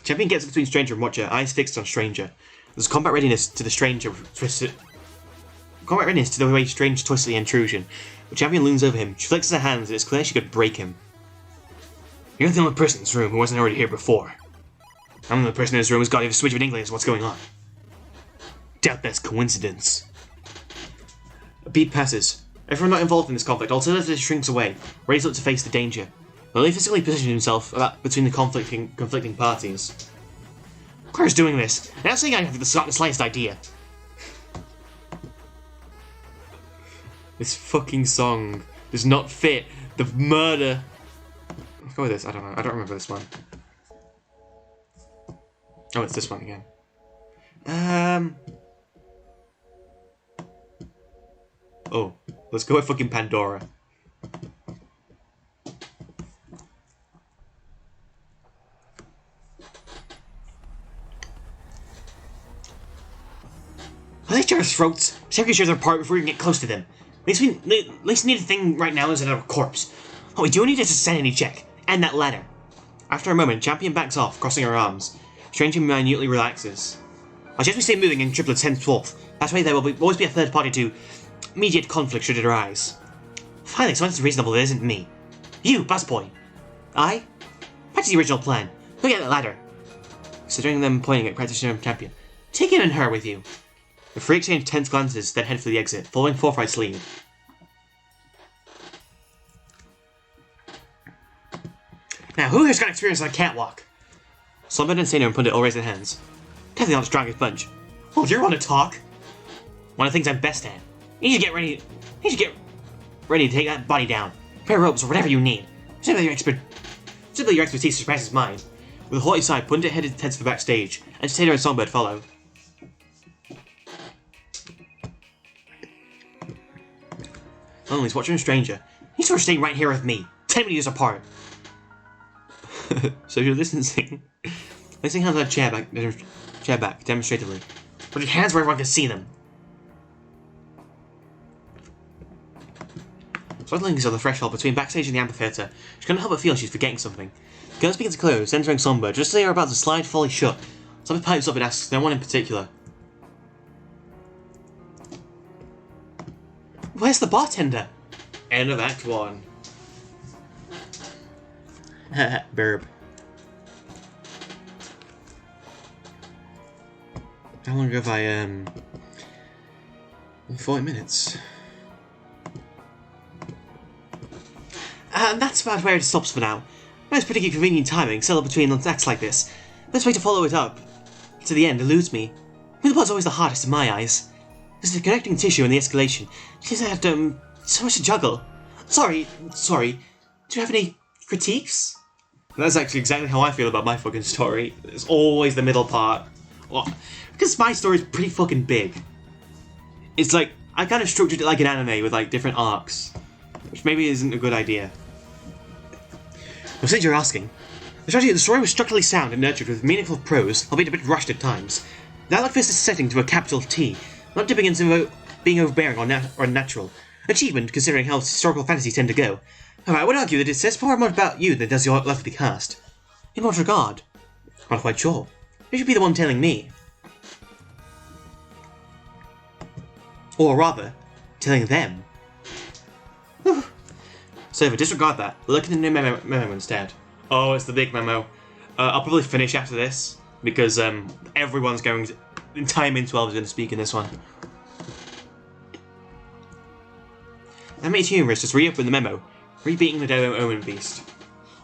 Champion gets between Stranger and Watcher, eyes fixed on Stranger. There's combat readiness to the way Strange twists the intrusion. The champion looms over him. She flexes her hands, and it's clear she could break him. "You're the only person in this room who wasn't already here before. I'm the only person in this room who's got a switch of an inkling as to what's going on. Doubt that's coincidence." A beat passes. Everyone not involved in this conflict alternatively shrinks away, ready to look to face the danger. Lily physically positions himself between the conflicting parties. "Claire's doing this. I'm not saying I have the slightest idea." This fucking song does not fit the murder. Let's go with this. I don't know. I don't remember this one. Oh, it's this one again. Oh, let's go with fucking Pandora. Are they Jar's throats? Check each other apart before you can get close to them. At least we need a thing right now is another corpse. What we do need is a sanity check, and that ladder. After a moment, Champion backs off, crossing her arms. Stranger minutely relaxes. I suggest we stay moving in triplets henceforth. That way there will always be a third party to mediate conflict should it arise. Finally, someone that's reasonable that isn't me. You, busboy. I? That's the original plan. Go get that ladder. considering them pointing at Practitioner Champion. Take him and her with you. The three exchange tense glances, then head for the exit, following Forthright's lead. Now, who has got experience on a catwalk? Sunbird and Sailor and Pundit all raise their hands. Definitely not the strongest bunch. Oh, do you want to talk? One of the things I'm best at. You need to get ready to take that body down. Pair of ropes or whatever you need. Simply your expertise surpasses mine. With a haughty sigh, Pundit heads for the backstage, and Sailor and Songbird follow. Lonely's watching a stranger. He's for staying right here with me, 10 meters apart. Social distancing. Placing hands on a chair back, demonstratively. Put your hands where everyone can see them. Swaddling is on the threshold between backstage and the amphitheater. She couldn't help but feel she's forgetting something. The girls begin to close, entering Songbird, just as they are about to slide fully shut. Somebody pipes up and asks no one in particular. Where's the bartender? End of Act 1. Burb. How long ago have I, 40 minutes. That's about where it stops for now. It's pretty convenient timing, settled between acts like this. Best way to follow it up to the end eludes me. Middlepod's always the hardest in my eyes. There's the connecting tissue and the escalation. She's had, so much to juggle. Sorry. Do you have any critiques? That's actually exactly how I feel about my fucking story. It's always the middle part. Well, because my story's pretty fucking big. It's like, I kind of structured it like an anime with like different arcs. Which maybe isn't a good idea. Well, since you're asking, the story was structurally sound and nurtured with meaningful prose, albeit a bit rushed at times. Dialogue fits the setting to a capital T, not dipping into being overbearing or unnatural. Achievement, considering how historical fantasies tend to go. However, I would argue that it says far more about you than it does your lovely cast. In what regard? Not quite sure. You should be the one telling me. Or rather, telling them. So, disregard that. Look at the new memo instead. Oh, it's the big memo. I'll probably finish after this, because everyone's going to... The entire Min-12 is going to speak in this one. That made it humorous, just re-open the memo. Rebeating the Dodo Omen Beast.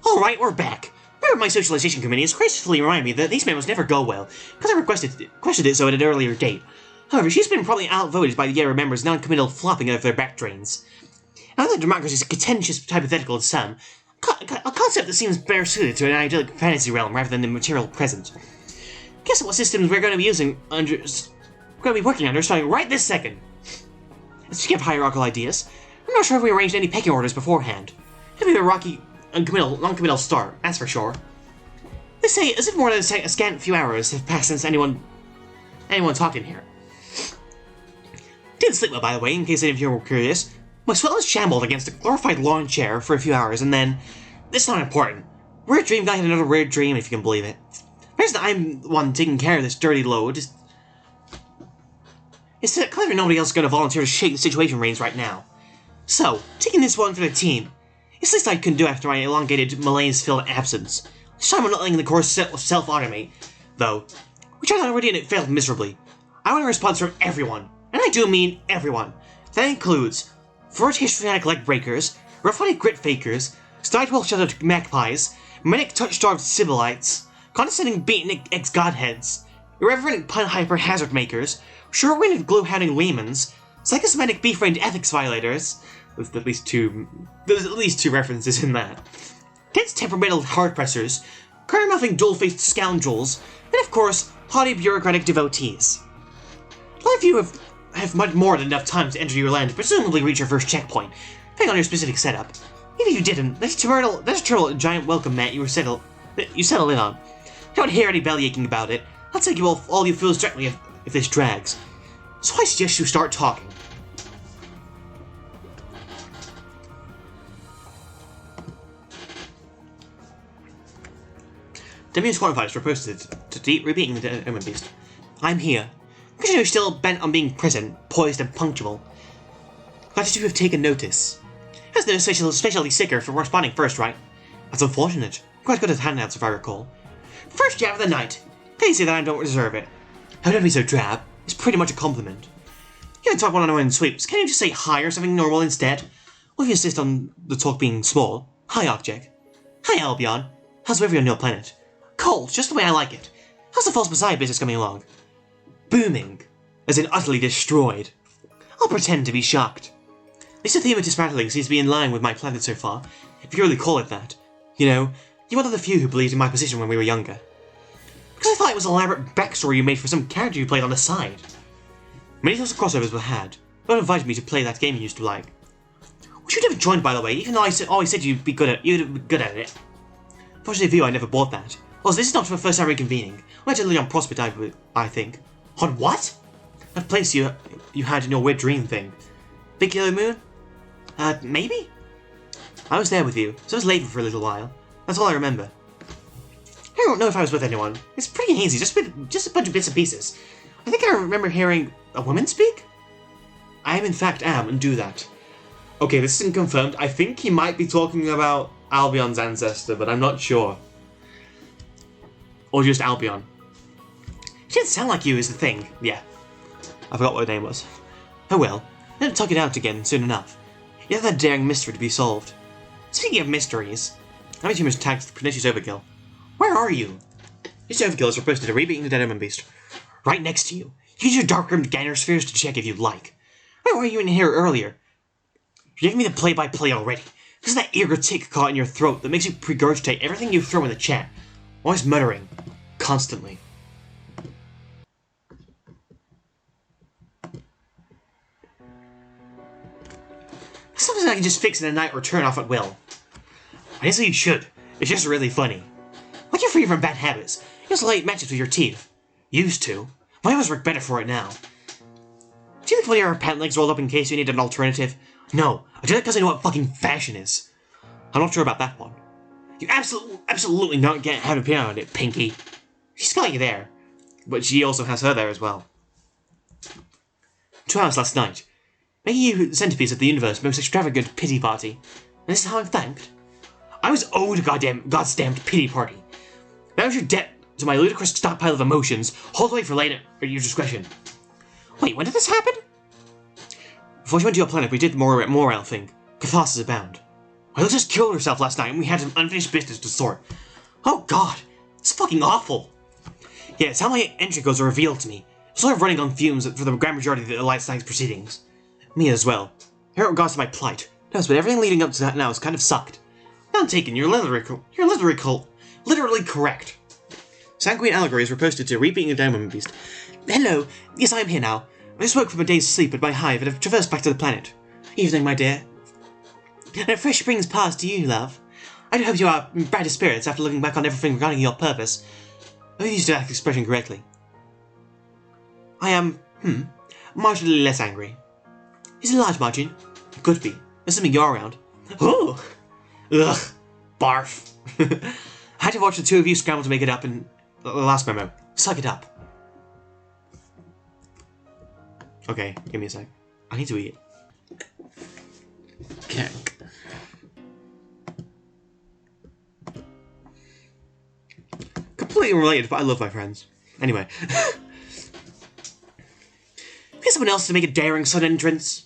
Alright, we're back. Member of my socialization committee has graciously reminded me that these memos never go well, because I requested it so at an earlier date. However, she's been probably outvoted by the Yara members' non-committal flopping out of their back drains. Now that democracy is a contentious hypothetical to some, a concept that seems better suited to an idyllic fantasy realm rather than the material present. Guess what systems we're going to be working under starting right this second. Speaking of hierarchical ideas, I'm not sure if we arranged any pecking orders beforehand. It'll be a rocky, non-committal start, that's for sure. They say as if more than a scant few hours have passed since anyone talked in here. Didn't sleep well, by the way, in case any of you were curious. My swell is shambled against a glorified lawn chair for a few hours, and then... It's not important. Weird dream guy had another weird dream, if you can believe it. The reason I'm the one taking care of this dirty load is that clearly nobody else is going to volunteer to shake the situation reins right now. So, taking this one for the team. It's the least I can do after my elongated, malaise-filled absence. This time I'm not letting the course self-automate, though. We tried already and it failed miserably. I want a response from everyone, and I do mean everyone. That includes Forge fanatic leg breakers, rough-headed grit fakers, stide-well-shuttered magpies, manic touch-starved Sibyllites, condescending beatnik ex-godheads, irreverent pun-hyper hazard makers, short-winded glue-hounding lemons, psychosomatic beef-brained ethics violators. There's at least two references in that. Dense temperamental hard-pressers, caramel-mouthing dual-faced scoundrels, and of course, haughty bureaucratic devotees. A lot of you have much more than enough time to enter your land and presumably reach your first checkpoint, depending on your specific setup. Even if you didn't, that's a turtle giant welcome mat you settle in on. Don't hear any bellyaching about it. I'll take you all you fools directly if this drags. So I suggest you start talking. Demius qualifies for posted to repeating the Omen Beast. I'm here. Because you're still bent on being present, poised and punctual. Glad that you have taken notice. Has been especially sicker for responding first, right? That's unfortunate. Quite good at handouts, if I recall. First jab of the night. Can you say that I don't deserve it? How don't be so drab? It's pretty much a compliment. You don't talk one-on-one in sweeps. Can't you just say hi or something normal instead? Or if you insist on the talk being small, hi Object. Hi Albion. How's the weather on your planet? Cold, just the way I like it. How's the false messiah business coming along? Booming. As in utterly destroyed. I'll pretend to be shocked. At least the theme of dismantling seems to be in line with my planet so far, if you really call it that. You know, you're one of the few who believed in my position when we were younger. Because I thought it was an elaborate backstory you made for some character you played on the side. Many sorts of crossovers were had. No one invited me to play that game you used to like. Which you never joined, by the way, even though I always said you'd be good at it. Fortunately for you, I never bought that. Also, this is not the first time reconvening. We went to Leon Prospect, I think. On what? That place you had in your weird dream thing. Big Yellow Moon? Maybe? I was there with you, so I was late for a little while. That's all I remember. I don't know if I was with anyone. It's pretty hazy, just a bunch of bits and pieces. I think I remember hearing a woman speak? I am in fact and do that. Okay, this isn't confirmed. I think he might be talking about Albion's ancestor, but I'm not sure. Or just Albion. She didn't sound like you is the thing. Yeah. I forgot what her name was. Oh well. I'll talk it out again soon enough. You have that daring mystery to be solved. Speaking of mysteries, how many humans tagged Pernicious Overkill? Where are you? This Overkill is reposted to Rebeating the Dead Omen Beast. Right next to you. Use your dark-rimmed Gainer spheres to check if you'd like. Why were you in here earlier? You're giving me the play-by-play already. This is that eager tick caught in your throat that makes you regurgitate everything you throw in the chat. Always muttering. Constantly. Something I can just fix in a night or turn off at will. I didn't say you should. It's just really funny. Like you're free from bad habits. You just light matches with your teeth. Used to. My others work better for it now. Do you think one of your pant legs rolled up in case you need an alternative? No, I do that because I know what fucking fashion is. I'm not sure about that one. You absolutely not have an opinion on it, Pinky. She's got you there. But she also has her there as well. 2 hours last night. Making you the centerpiece of the universe's most extravagant pity party. And this is how I'm thanked. I was owed a God's damned pity party. That was your debt to my ludicrous stockpile of emotions. Hold away for later at your discretion. Wait, when did this happen? Before she went to your planet, we did the Morale thing. Catharsis abound. Well, just killed herself last night and we had some unfinished business to sort. Oh god, it's fucking awful. Yeah, it's how my entry codes are revealed to me. Sort of running on fumes for the grand majority of the last night's proceedings. Me as well. Here it regards to my plight. No, but everything leading up to that now has kind of sucked. Not taken, you're literally correct. Sanguine allegories were posted to Rebeating the Dead Omen Beast. Hello, yes, I am here now. I just woke from a day's sleep at my hive and have traversed back to the planet. Evening, my dear. And a fresh spring's passed to you, love. I do hope you are in brighter spirits after looking back on everything regarding your purpose. I used that expression correctly. I am, marginally less angry. Is it a large margin? It could be, assuming you're around. Ooh! Ugh! Barf! I had to watch the two of you scramble to make it up in the last memo. Suck it up. Okay, give me a sec. I need to eat. Cake. Completely related, but I love my friends. Anyway. Get someone else to make a daring sudden entrance.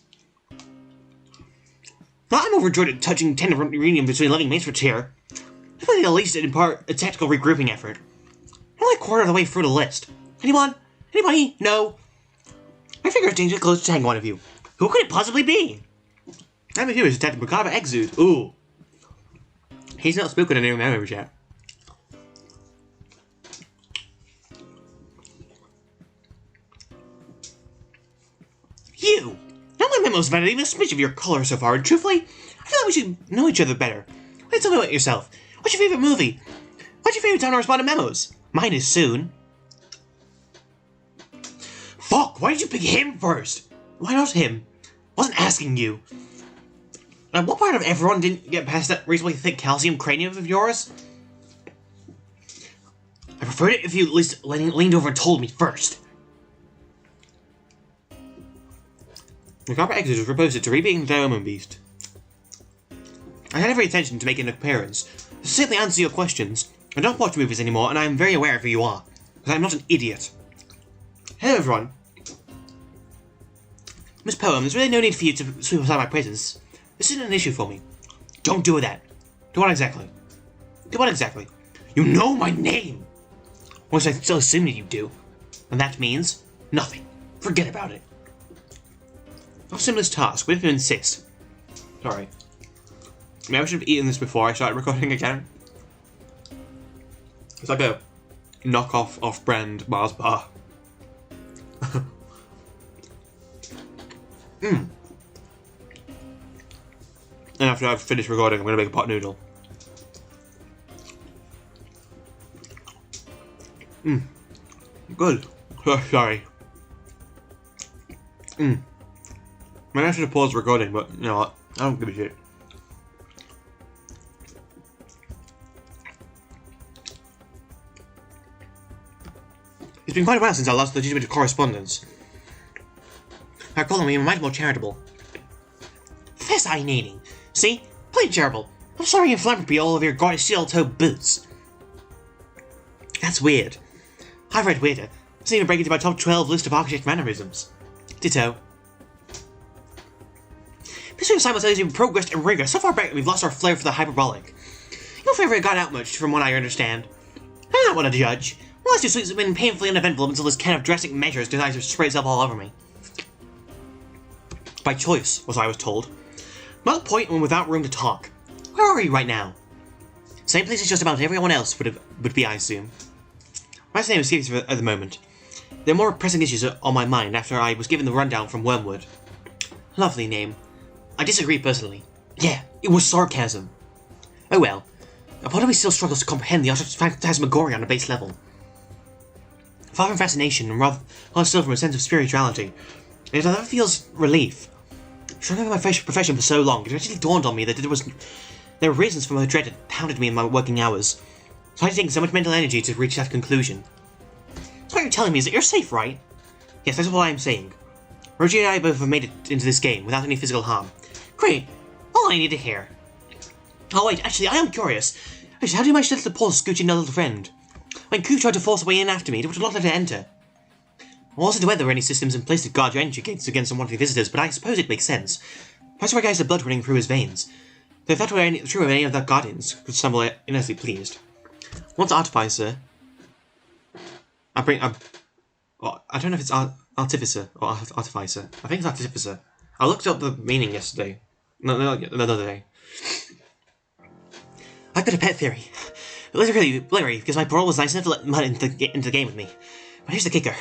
I'm overjoyed at touching tender reunion between living mates for cheer. I think at least impart a tactical regrouping effort. I'm like a quarter of the way through the list. Anyone? Anybody? No? I figure it's dangerous close to hang one of you. Who could it possibly be? I'm here is Detective Macabre Exude. Ooh. He's not spoken in any memories yet. You! Now my memo's about even a smidge of your color so far, and truthfully, I feel like we should know each other better. Wait, tell me about yourself. What's your favorite movie? What's your favorite time to respond to memos? Mine is soon. Fuck, why did you pick him first? Why not him? Wasn't asking you. And what part of everyone didn't get past that reasonably thick calcium cranium of yours? I preferred it if you at least leaned over and told me first. Macabre Exit was proposed to Rebeating the Dead Omen Beast. I had every intention to make an appearance, to simply answer your questions. I don't watch movies anymore, and I am very aware of who you are. Because I'm not an idiot. Hello, everyone. Miss Poem, there's really no need for you to sweep aside my presence. This isn't an issue for me. Don't do that. Do what exactly? Do what exactly? You know my name! Or I still assume that you do. And that means nothing. Forget about it. Not a simplest task, but if you insist. Sorry. Maybe I should have eaten this before I started recording again. It's like a knockoff off-brand Mars bar. And after I've finished recording, I'm going to make a pot noodle. Good. Sorry. Maybe I should have paused recording, but you know what? I don't give a shit. It's been quite a while since our last legitimate correspondence. I call him even more charitable. Fascinating. See? Plain charitable. I'm sorry in philanthropy all of your gaudy steel-toed boots. That's weird. I've read weirder. It's even break into my top 12 list of architect mannerisms. Ditto. Between simultaneously progressed and rigor, so far back we've lost our flair for the hyperbolic. Your favorite got out much, from what I understand. I don't want to judge. The last 2 weeks have been painfully uneventful until this kind of drastic measures decides to spread itself all over me. By choice, was I was told. Not a point when without room to talk. Where are you right now? Same place as just about everyone else would be, I assume. My name is serious at the moment. There are more pressing issues on my mind after I was given the rundown from Wormwood. Lovely name. I disagree personally. Yeah, it was sarcasm. Oh well. A part of me still struggles to comprehend the phantasmagoria on a base level. Far from fascination, and rather still from a sense of spirituality, it feels relief. Struggling with my profession for so long, it actually dawned on me that there were reasons for my dread that hounded me in my working hours. So I had taken so much mental energy to reach that conclusion. So what you're telling me is that you're safe, right? Yes, that's what I'm saying. Roger and I both have made it into this game without any physical harm. Great. All I need to hear. Oh wait, actually, I am curious. How do you manage to let the poor scooching little friend? When Ku tried to force her way in after me, it would not let her enter. I wasn't aware there were any systems in place to guard your entry gates against unwanted visitors, but I suppose it makes sense. Perhaps I recognize the blood running through his veins. Though if that were true of any of the guardians, could stumble innocently pleased. Once Artificer... I don't know if it's Artificer or Artificer. I think it's Artificer. I looked up the meaning yesterday. No, another day. I've got a pet theory. Literally, because my parole was nice enough to let Mud into the game with me. But here's the kicker.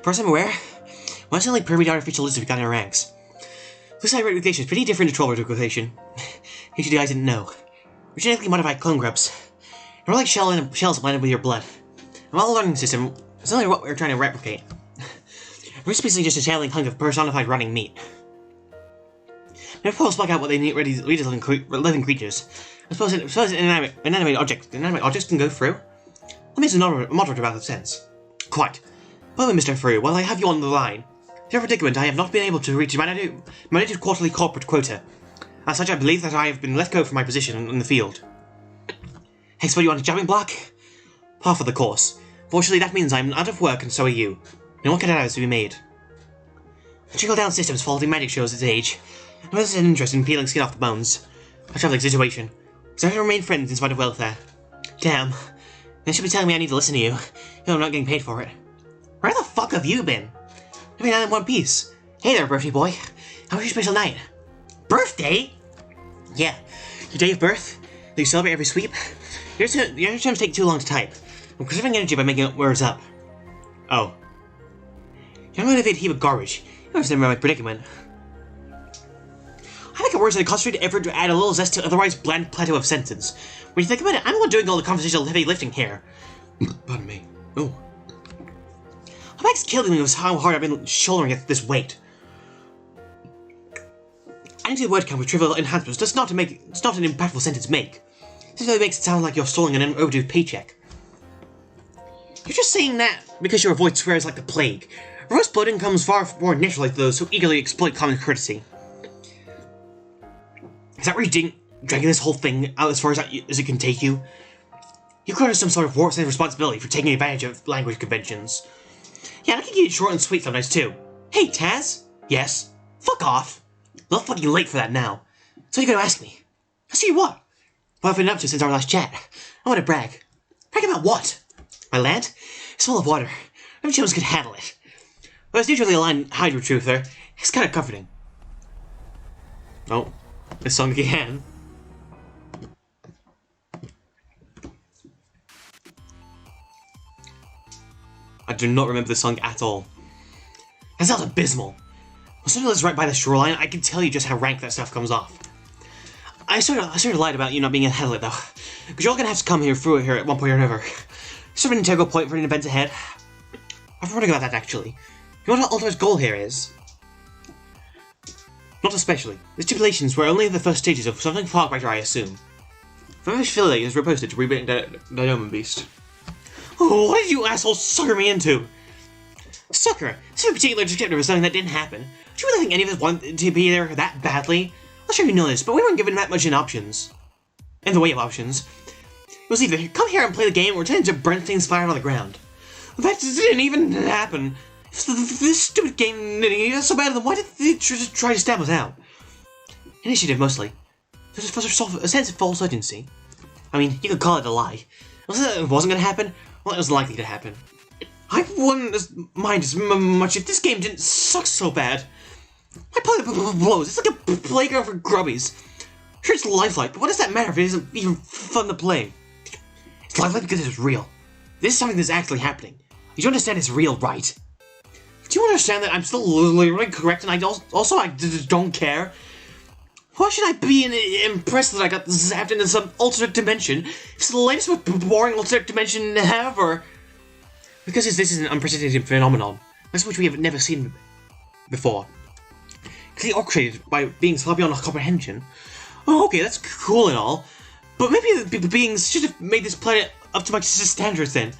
First I'm aware, once only privy to artificial lizard we got in our ranks. This high recognition is pretty different to troll recognition. In case you guys didn't know. We're genetically modified clone grubs. We're like shells blended with your blood. And while the learning system is only what we're trying to replicate. We're basically just a channeling hunk of personified running meat. Now, of course, block out what they need ready living creatures. I suppose an inanimate objects can go through. That makes a moderate amount of sense. Quite. By the way, Mr. Frew, while I have you on the line, in your predicament, I have not been able to reach my mandated quarterly corporate quota. As such, I believe that I have been let go from my position in the field. Expect you on a jumping block? Par for the course. Fortunately, that means I'm out of work, and so are you. No one can allow us to be made. The trickle-down systems faulty magic shows its age. No one has an interest in peeling skin off the bones. A troubling situation. So I have to remain friends in spite of welfare. Damn. They should be telling me I need to listen to you. I'm not getting paid for it. Where the fuck have you been? I've been out in one piece. Hey there, birthday boy. How was your special night? Birthday? Yeah. Your day of birth? That you celebrate every sweep? Your terms take too long to type. I'm conserving energy by making words up. Oh. You're not motivated heap of garbage. You understand my predicament. I make it worse than a concentrated effort to add a little zest to otherwise bland plateau of sentence. When you think about it, I'm the one doing all the conversational heavy lifting here. Pardon me. Oh. What makes killing me was how hard I've been shouldering this weight. Adding to the word count with trivial enhancements does not an impactful sentence make. It simply makes it sound like you're stalling an overdue paycheck. You're just saying that because your voice swears like the plague. Reverse bloating comes far more naturally to those who eagerly exploit common courtesy. Is that where you're dragging this whole thing out as far as it can take you? You could have some sort of warped sense of responsibility for taking advantage of language conventions. Yeah, I can get it short and sweet sometimes too. Hey, Taz? Yes? Fuck off. A little fucking late for that now. So you're gonna ask me? Ask you what? What I've been up to since our last chat. I want to brag. Brag about what? My land? It's full of water. No Jones could handle it. Well, it's usually a line Hydro Truther. It's kind of comforting. Oh, this song again. I do not remember the song at all. That sounds abysmal. As soon as it's right by the shoreline, I can tell you just how rank that stuff comes off. I sort of lied about you not being ahead of it though, because you're all gonna have to come through here at one point or another. Sort of an integral point for an event ahead. I've been wondering about that actually. You know what Ultimate's goal here is? Not especially. The stipulations were only the first stages of something far greater, I assume. Very affiliate is reposted to rebuilding the Dome Beast. Oh, what did you assholes sucker me into? Sucker? This is a particular descriptor of something that didn't happen. Do you really think any of us wanted to be there that badly? I'm not sure you know this, but we weren't given that much in options. In the way of options. It was either come here and play the game or turn into burn things fired on the ground. That didn't even happen. If this stupid game is so bad, then why did they try to stab us out? Initiative, mostly. There's a sense of false urgency. I mean, you could call it a lie. It wasn't gonna happen? Well, it was likely to happen. I wouldn't mind as much if this game didn't suck so bad. I play the blows. It's like a playground for grubbies. Sure, it's lifelike, but what does that matter if it isn't even fun to play? It's lifelike because it's real. This is something that's actually happening. You understand it's real, right? Do you understand that I'm still literally correct and I just don't care? Why should I be impressed that I got zapped into some alternate dimension? It's the latest most boring alternate dimension ever. Because this is an unprecedented phenomenon, that's which we have never seen before. Clearly orchestrated by beings far beyond our comprehension. Oh, okay, that's cool and all, but maybe the beings should have made this planet up to my standards then,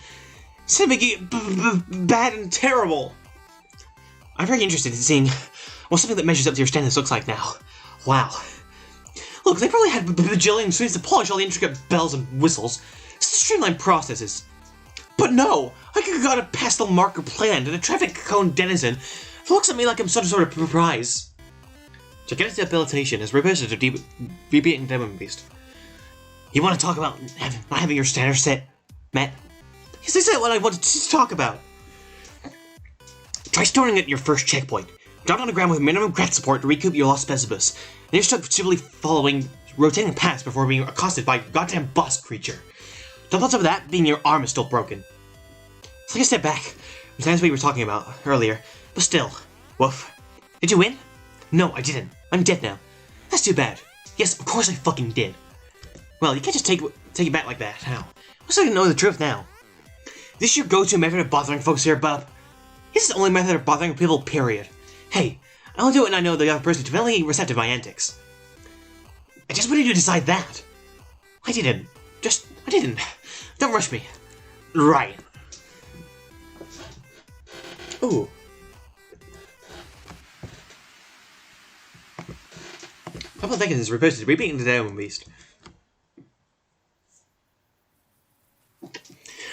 instead of making it bad and terrible. I'm very interested in seeing what something that measures up to your standards looks like now. Wow. Look, they probably had bajillion screens to polish all the intricate bells and whistles, streamlined processes. But no! I got a pastel marker playland and a traffic cone denizen that looks at me like I'm some sort of prize. Gigantic debilitation is reposted to BB-8 Demon Beast. You want to talk about not having your standards set, Matt? Yes, this is what I wanted to talk about. Try storing at your first checkpoint. Drop on the ground with minimum craft support to recoup your lost specibus. And you're stuck simply following rotating paths before being accosted by a goddamn boss creature. Double on top of that, being your arm is still broken. It's like a step back. That's what we were talking about earlier. But still, woof. Did you win? No, I didn't. I'm dead now. That's too bad. Yes, of course I fucking did. Well, you can't just take it back like that. How? I'm starting to know the truth now. This is your go-to method of bothering folks here, bub. This is the only method of bothering people, period. Hey, I only do it when I know the other person is developingly receptive to my antics. I just wanted you to decide that. I didn't. I didn't. Don't rush me. Right. Ooh. Papa Vegas is reposted, repeating the Demon Beast.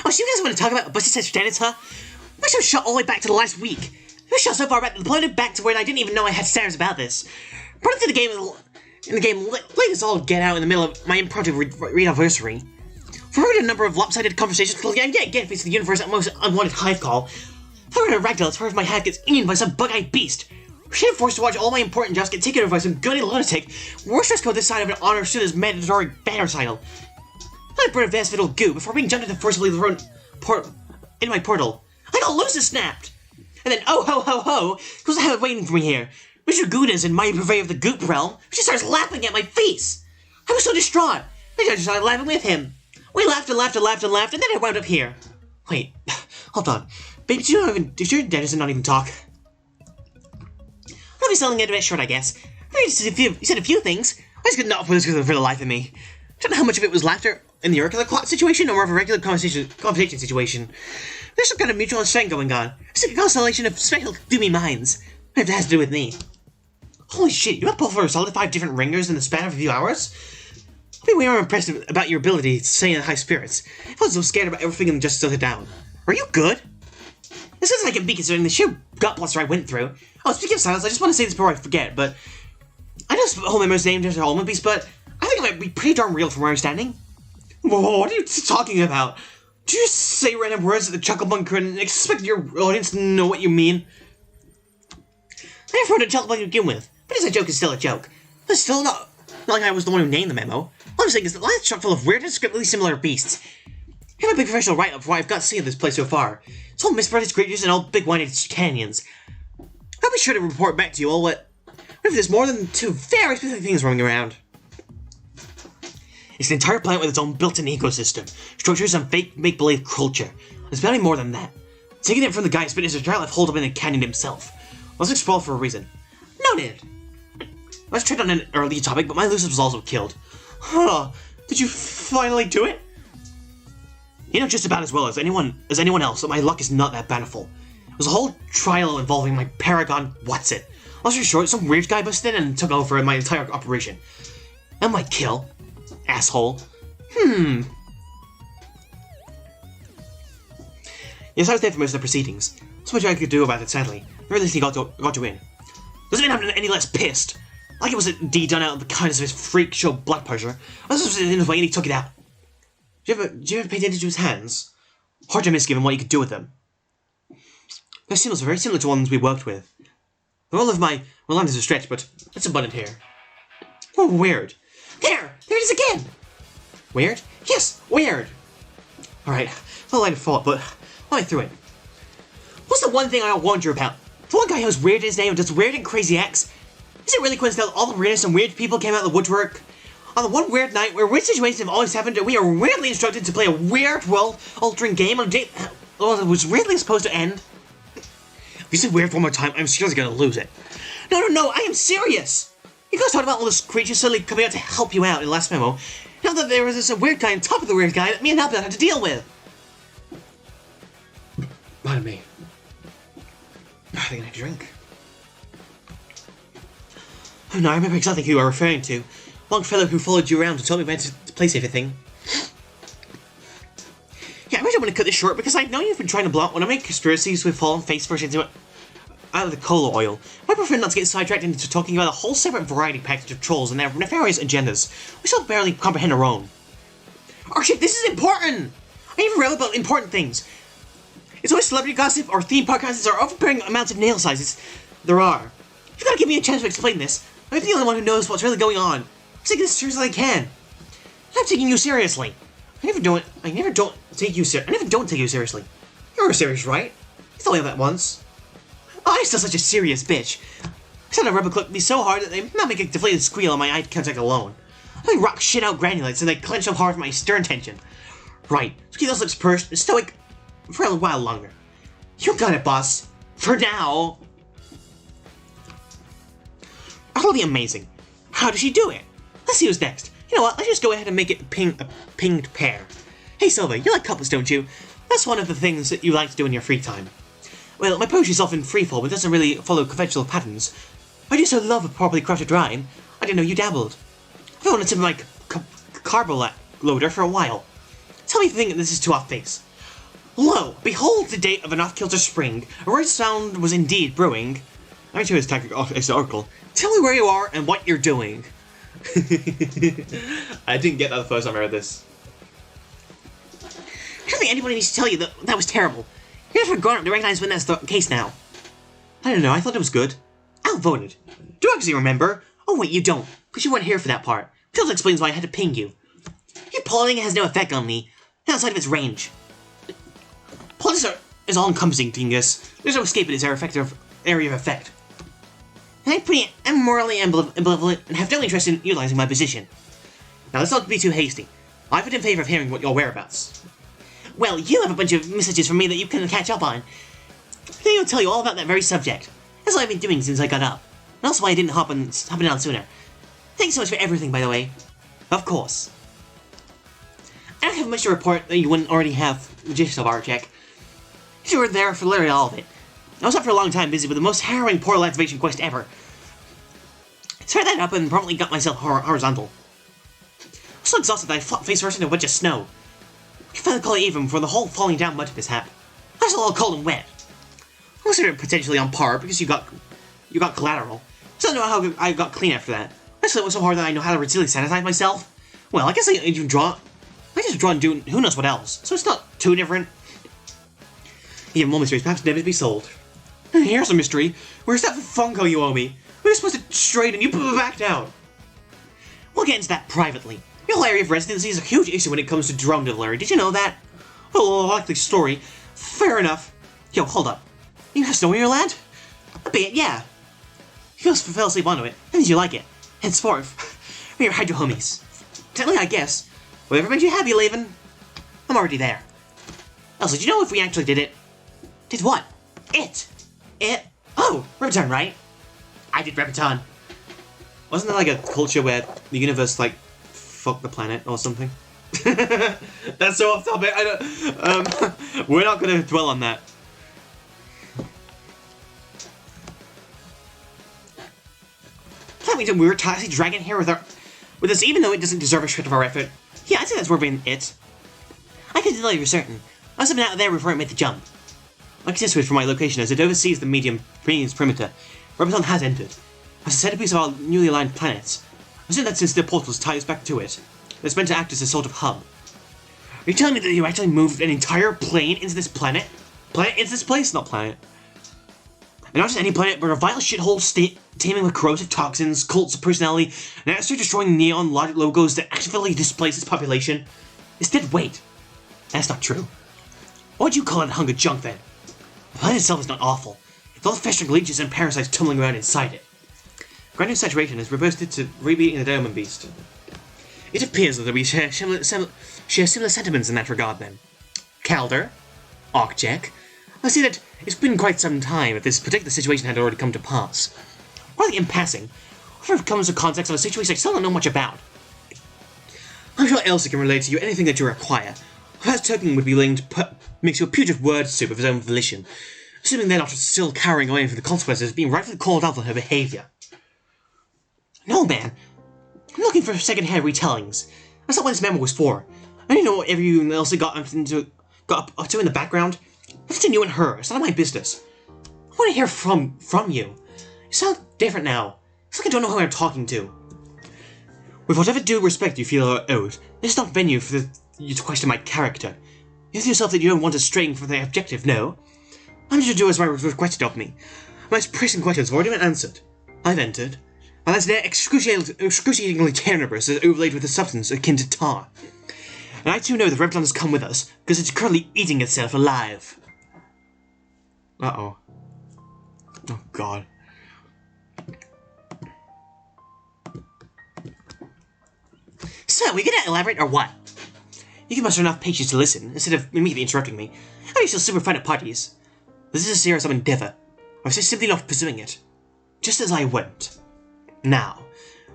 Oh, so you guys want to talk about busted set standards, huh? My show shot all the way back to the last week. This shot so far back, pointed back to when I didn't even know I had standards about this. Brought it to the game, late as all get out in the middle of my impromptu read-anniversary. Forwarded a number of lopsided conversations, again facing the universe at most unwanted hive call. Forwarded a ragdoll as far as my hat gets eaten by some bug-eyed beast. Shit, forced to watch all my important jobs get taken over by some gunny lunatic. Worst dress code this side of an honor student as mandatory banner title. Let it burn advanced fiddle goo before being jumped into forcibly thrown into my portal. I got loose and snapped. And then, oh ho ho ho, who's I have it waiting for me here? Mr. Goudas and my purveyor of the goop realm. She starts laughing at my face. I was so distraught. I just started laughing with him. We laughed and laughed and laughed and laughed, and then I wound up here. Wait, hold on. Baby, did your dentist not even talk? I'll be selling it a bit short, I guess. You said a few things. I just could not put this for the life of me. I don't know how much of it was laughter in the Urkula plot situation or more of a regular conversation situation. There's some kind of mutual understanding going on. It's like a constellation of special doomy minds. It has to do with me. Holy shit, you have pulled for a solid 5 different ringers in the span of a few hours? We are impressed about your ability to stay in high spirits. I was so scared about everything and just stood it down. Are you good? This isn't like a big considering the sheer gut buster I went through. Oh, speaking of silence, I just want to say this before I forget, but I know whole members named after Home Beast, but I think it might be pretty darn real from where I'm standing. Whoa, what are you talking about? Do you just say random words at the Chucklebug and expect your audience to know what you mean? I never heard of Chucklebug to begin with, but as a joke is still a joke. But still not like I was the one who named the memo. All I'm saying is that life's chock full of weird and descriptively similar beasts. Here's my big professional write-up for what I've got to see of this place so far. It's all missprouted creatures and all big-winded canyons. I'll be sure to report back to you all what if there's more than two very specific things roaming around. It's an entire planet with its own built-in ecosystem, structures, and fake make-believe culture. There's barely more than that. Taking it from the guy who spent his entire life holed up in the canyon himself. Let's explore for a reason. Noted! Let's tread on an early topic, but my Lucius was also killed. Huh, did you finally do it? You know just about as well as anyone else that my luck is not that bountiful. It was a whole trial involving my paragon Whatsit. Long story short, some weird guy busted in and took over my entire operation. And my kill. Asshole. Yes, I was there for most of the proceedings. So much I could do about it, sadly. I really think he got to win. Doesn't mean I'm any less pissed. Like it was indeed done out of the kindness of his freak show blood pressure. I was in his way and he took it out. Do you ever pay attention to his hands? Hard to miss given what you could do with them. Their signals are very similar to ones we worked with. All of my lines are stretched, but it's abundant here. Oh, weird. There it is again! Weird? Yes, weird! Alright, I'll let it fall, but let me through it. What's the one thing I warned you about? The one guy who has weird in his name and does weird and crazy acts? Is it really coincidental all the weirdest and weird people came out of the woodwork? On the one weird night where weird situations have always happened, we are weirdly instructed to play a weird, world-altering game on a date that was weirdly supposed to end? If you say weird one more time, I'm seriously gonna lose it. No, I am serious! You guys talked about all this creature suddenly coming out to help you out in the last memo. Now that there was this weird guy on top of the weird guy that me and Albion had to deal with. Pardon me. I think I need a drink. Oh no, I remember exactly who you are referring to. Long fellow who followed you around and told me where to place everything. Yeah, I really want to cut this short because I know you've been trying to block one of my conspiracies with fallen face versions out of the cola oil. I prefer not to get sidetracked into talking about a whole separate variety package of trolls and their nefarious agendas. We still barely comprehend our own. Oh shit, this is important! I even read about important things. It's always celebrity gossip or theme podcasts or overbearing amounts of nail sizes there are. You've got to give me a chance to explain this. I'm the only one who knows what's really going on. I'm taking this as seriously as I can. I'm taking you seriously. I never don't take you seriously. You're serious, right? You told me that once. Oh, I'm still such a serious bitch. I said a rubber clipped me so hard that they might make a deflated squeal on my eye contact alone. I rock shit out granulates and they clench so hard for my stern tension. Right, so keep those lips pursed and stoic for a while longer. You got it, boss. For now. Utterly amazing. How does she do it? Let's see who's next. You know what, let's just go ahead and make it a pinged pair. Hey Silva, you like couplets, don't you? That's one of the things that you like to do in your free time. Well, my poetry's often freeform, but doesn't really follow conventional patterns. I do so love a properly crafted rhyme. I didn't know you dabbled. I've been wanting to make my carbo loader for a while. Tell me if you think this is too off base. Lo, behold the date of an off-kilter spring. A right sound was indeed brewing. I too is historical. Tell me where you are and what you're doing. I didn't get that the first time I read this. I don't think anybody needs to tell you that that was terrible. You have to grown up to recognize when that's the case now. I don't know, I thought it was good. Outvoted. Do you actually remember? Oh wait, you don't, because you weren't here for that part. Which also explains why I had to ping you. Your polling has no effect on me, outside of its range. Politics is all-encompassing, Dingus. There's no escape in its area of effect. And I'm morally ambivalent and have no interest in utilizing my position. Now let's not be too hasty. I've been in favor of hearing what your whereabouts. Well, you have a bunch of messages from me that you can catch up on. They will tell you all about that very subject. That's what I've been doing since I got up. And also why I didn't hop on sooner. Thanks so much for everything, by the way. Of course. I don't have much to report that you wouldn't already have the gist of our check. You were there for literally all of it. I was up for a long time busy with the most harrowing portal activation quest ever. Started that up and promptly got myself horizontal. so exhausted that I flopped face first into a wedge of snow. You finally call it even for the whole falling down mud mishap. I was a little cold and wet. I consider it potentially on par because you got collateral. So I don't know how I got clean after that. I slept was so hard that I know how to really sanitize myself. Well, I guess I just draw and do who knows what else, so it's not too different. Even more mysteries perhaps never to be solved. Here's a mystery. Where's that Funko you owe me? We were supposed to trade and you backed out. We'll get into that privately. Your area of residency is a huge issue when it comes to drone delivery. Did you know that? Well, a likely story. Fair enough. Yo, hold up. You guys know where you're at? A bit, yeah. You fell asleep onto it, and did you like it? Henceforth, we're hydro homies. Technically, I guess. Whatever made you happy, Laven. I'm already there. Also, do you know if we actually did it? Did what? It! Oh, Repeton, right? I did Repeton. Wasn't there like a culture where the universe, like, fucked the planet or something? That's so off topic. We're not gonna dwell on that. Can't we do weird toxic dragon here with us, even though it doesn't deserve a shred of our effort? Yeah, I'd say that's worth being it. I can tell you for certain. I must have been out there before it made the jump. I can switch from my location as it oversees the medium's perimeter. Repeton has entered. As a centerpiece of our newly aligned planets. I've seen that since the portals tie us back to it. It's meant to act as a sort of hub. Are you telling me that you actually moved an entire plane into this planet? Planet into this place? Not planet. And not just any planet, but a vile shithole teeming with corrosive toxins, cults of personality, and after destroying neon logos that actively displace its population. It's dead weight. That's not true. Why would you call it hunger junk then? The planet itself is not awful. It's all the festering leeches and parasites tumbling around inside it. Granite saturation has reversed it to rebeating the Diamond Beast. It appears that we share similar sentiments in that regard then. Calder, Arcjack, I see that it's been quite some time that this particular situation had already come to pass. Rather in passing, whatever comes to context of a situation I still don't know much about. I'm sure Elsa can relate to you anything that you require. Perhaps Token would be willing to mix you a putrid word soup of his own volition, assuming they're not still carrying away for the consequences of being rightfully called out for her behaviour. No, man. I'm looking for second-hand retellings. That's not what this memo was for. I don't know what you and Elsa got up to in the background. That's between you and her. It's none of my business. I want to hear from you. You sound different now. It's like I don't know who I'm talking to. With whatever due respect you feel owed, this is not venue for you to question my character. You think to yourself that you don't want to strain for the objective, no? I'm just to do as was requested of me. My most pressing questions have already been answered. I've entered. And that's now excruciatingly tenebrous as overlaid with a substance akin to tar. And I too know that Repeton has come with us, because it's currently eating itself alive. Uh-oh. Oh, God. So, we gonna elaborate or what? You can muster enough patience to listen, instead of immediately interrupting me. How are you still super fun at parties? This is a serious endeavour. I was just simply not pursuing it. Just as I went. Now,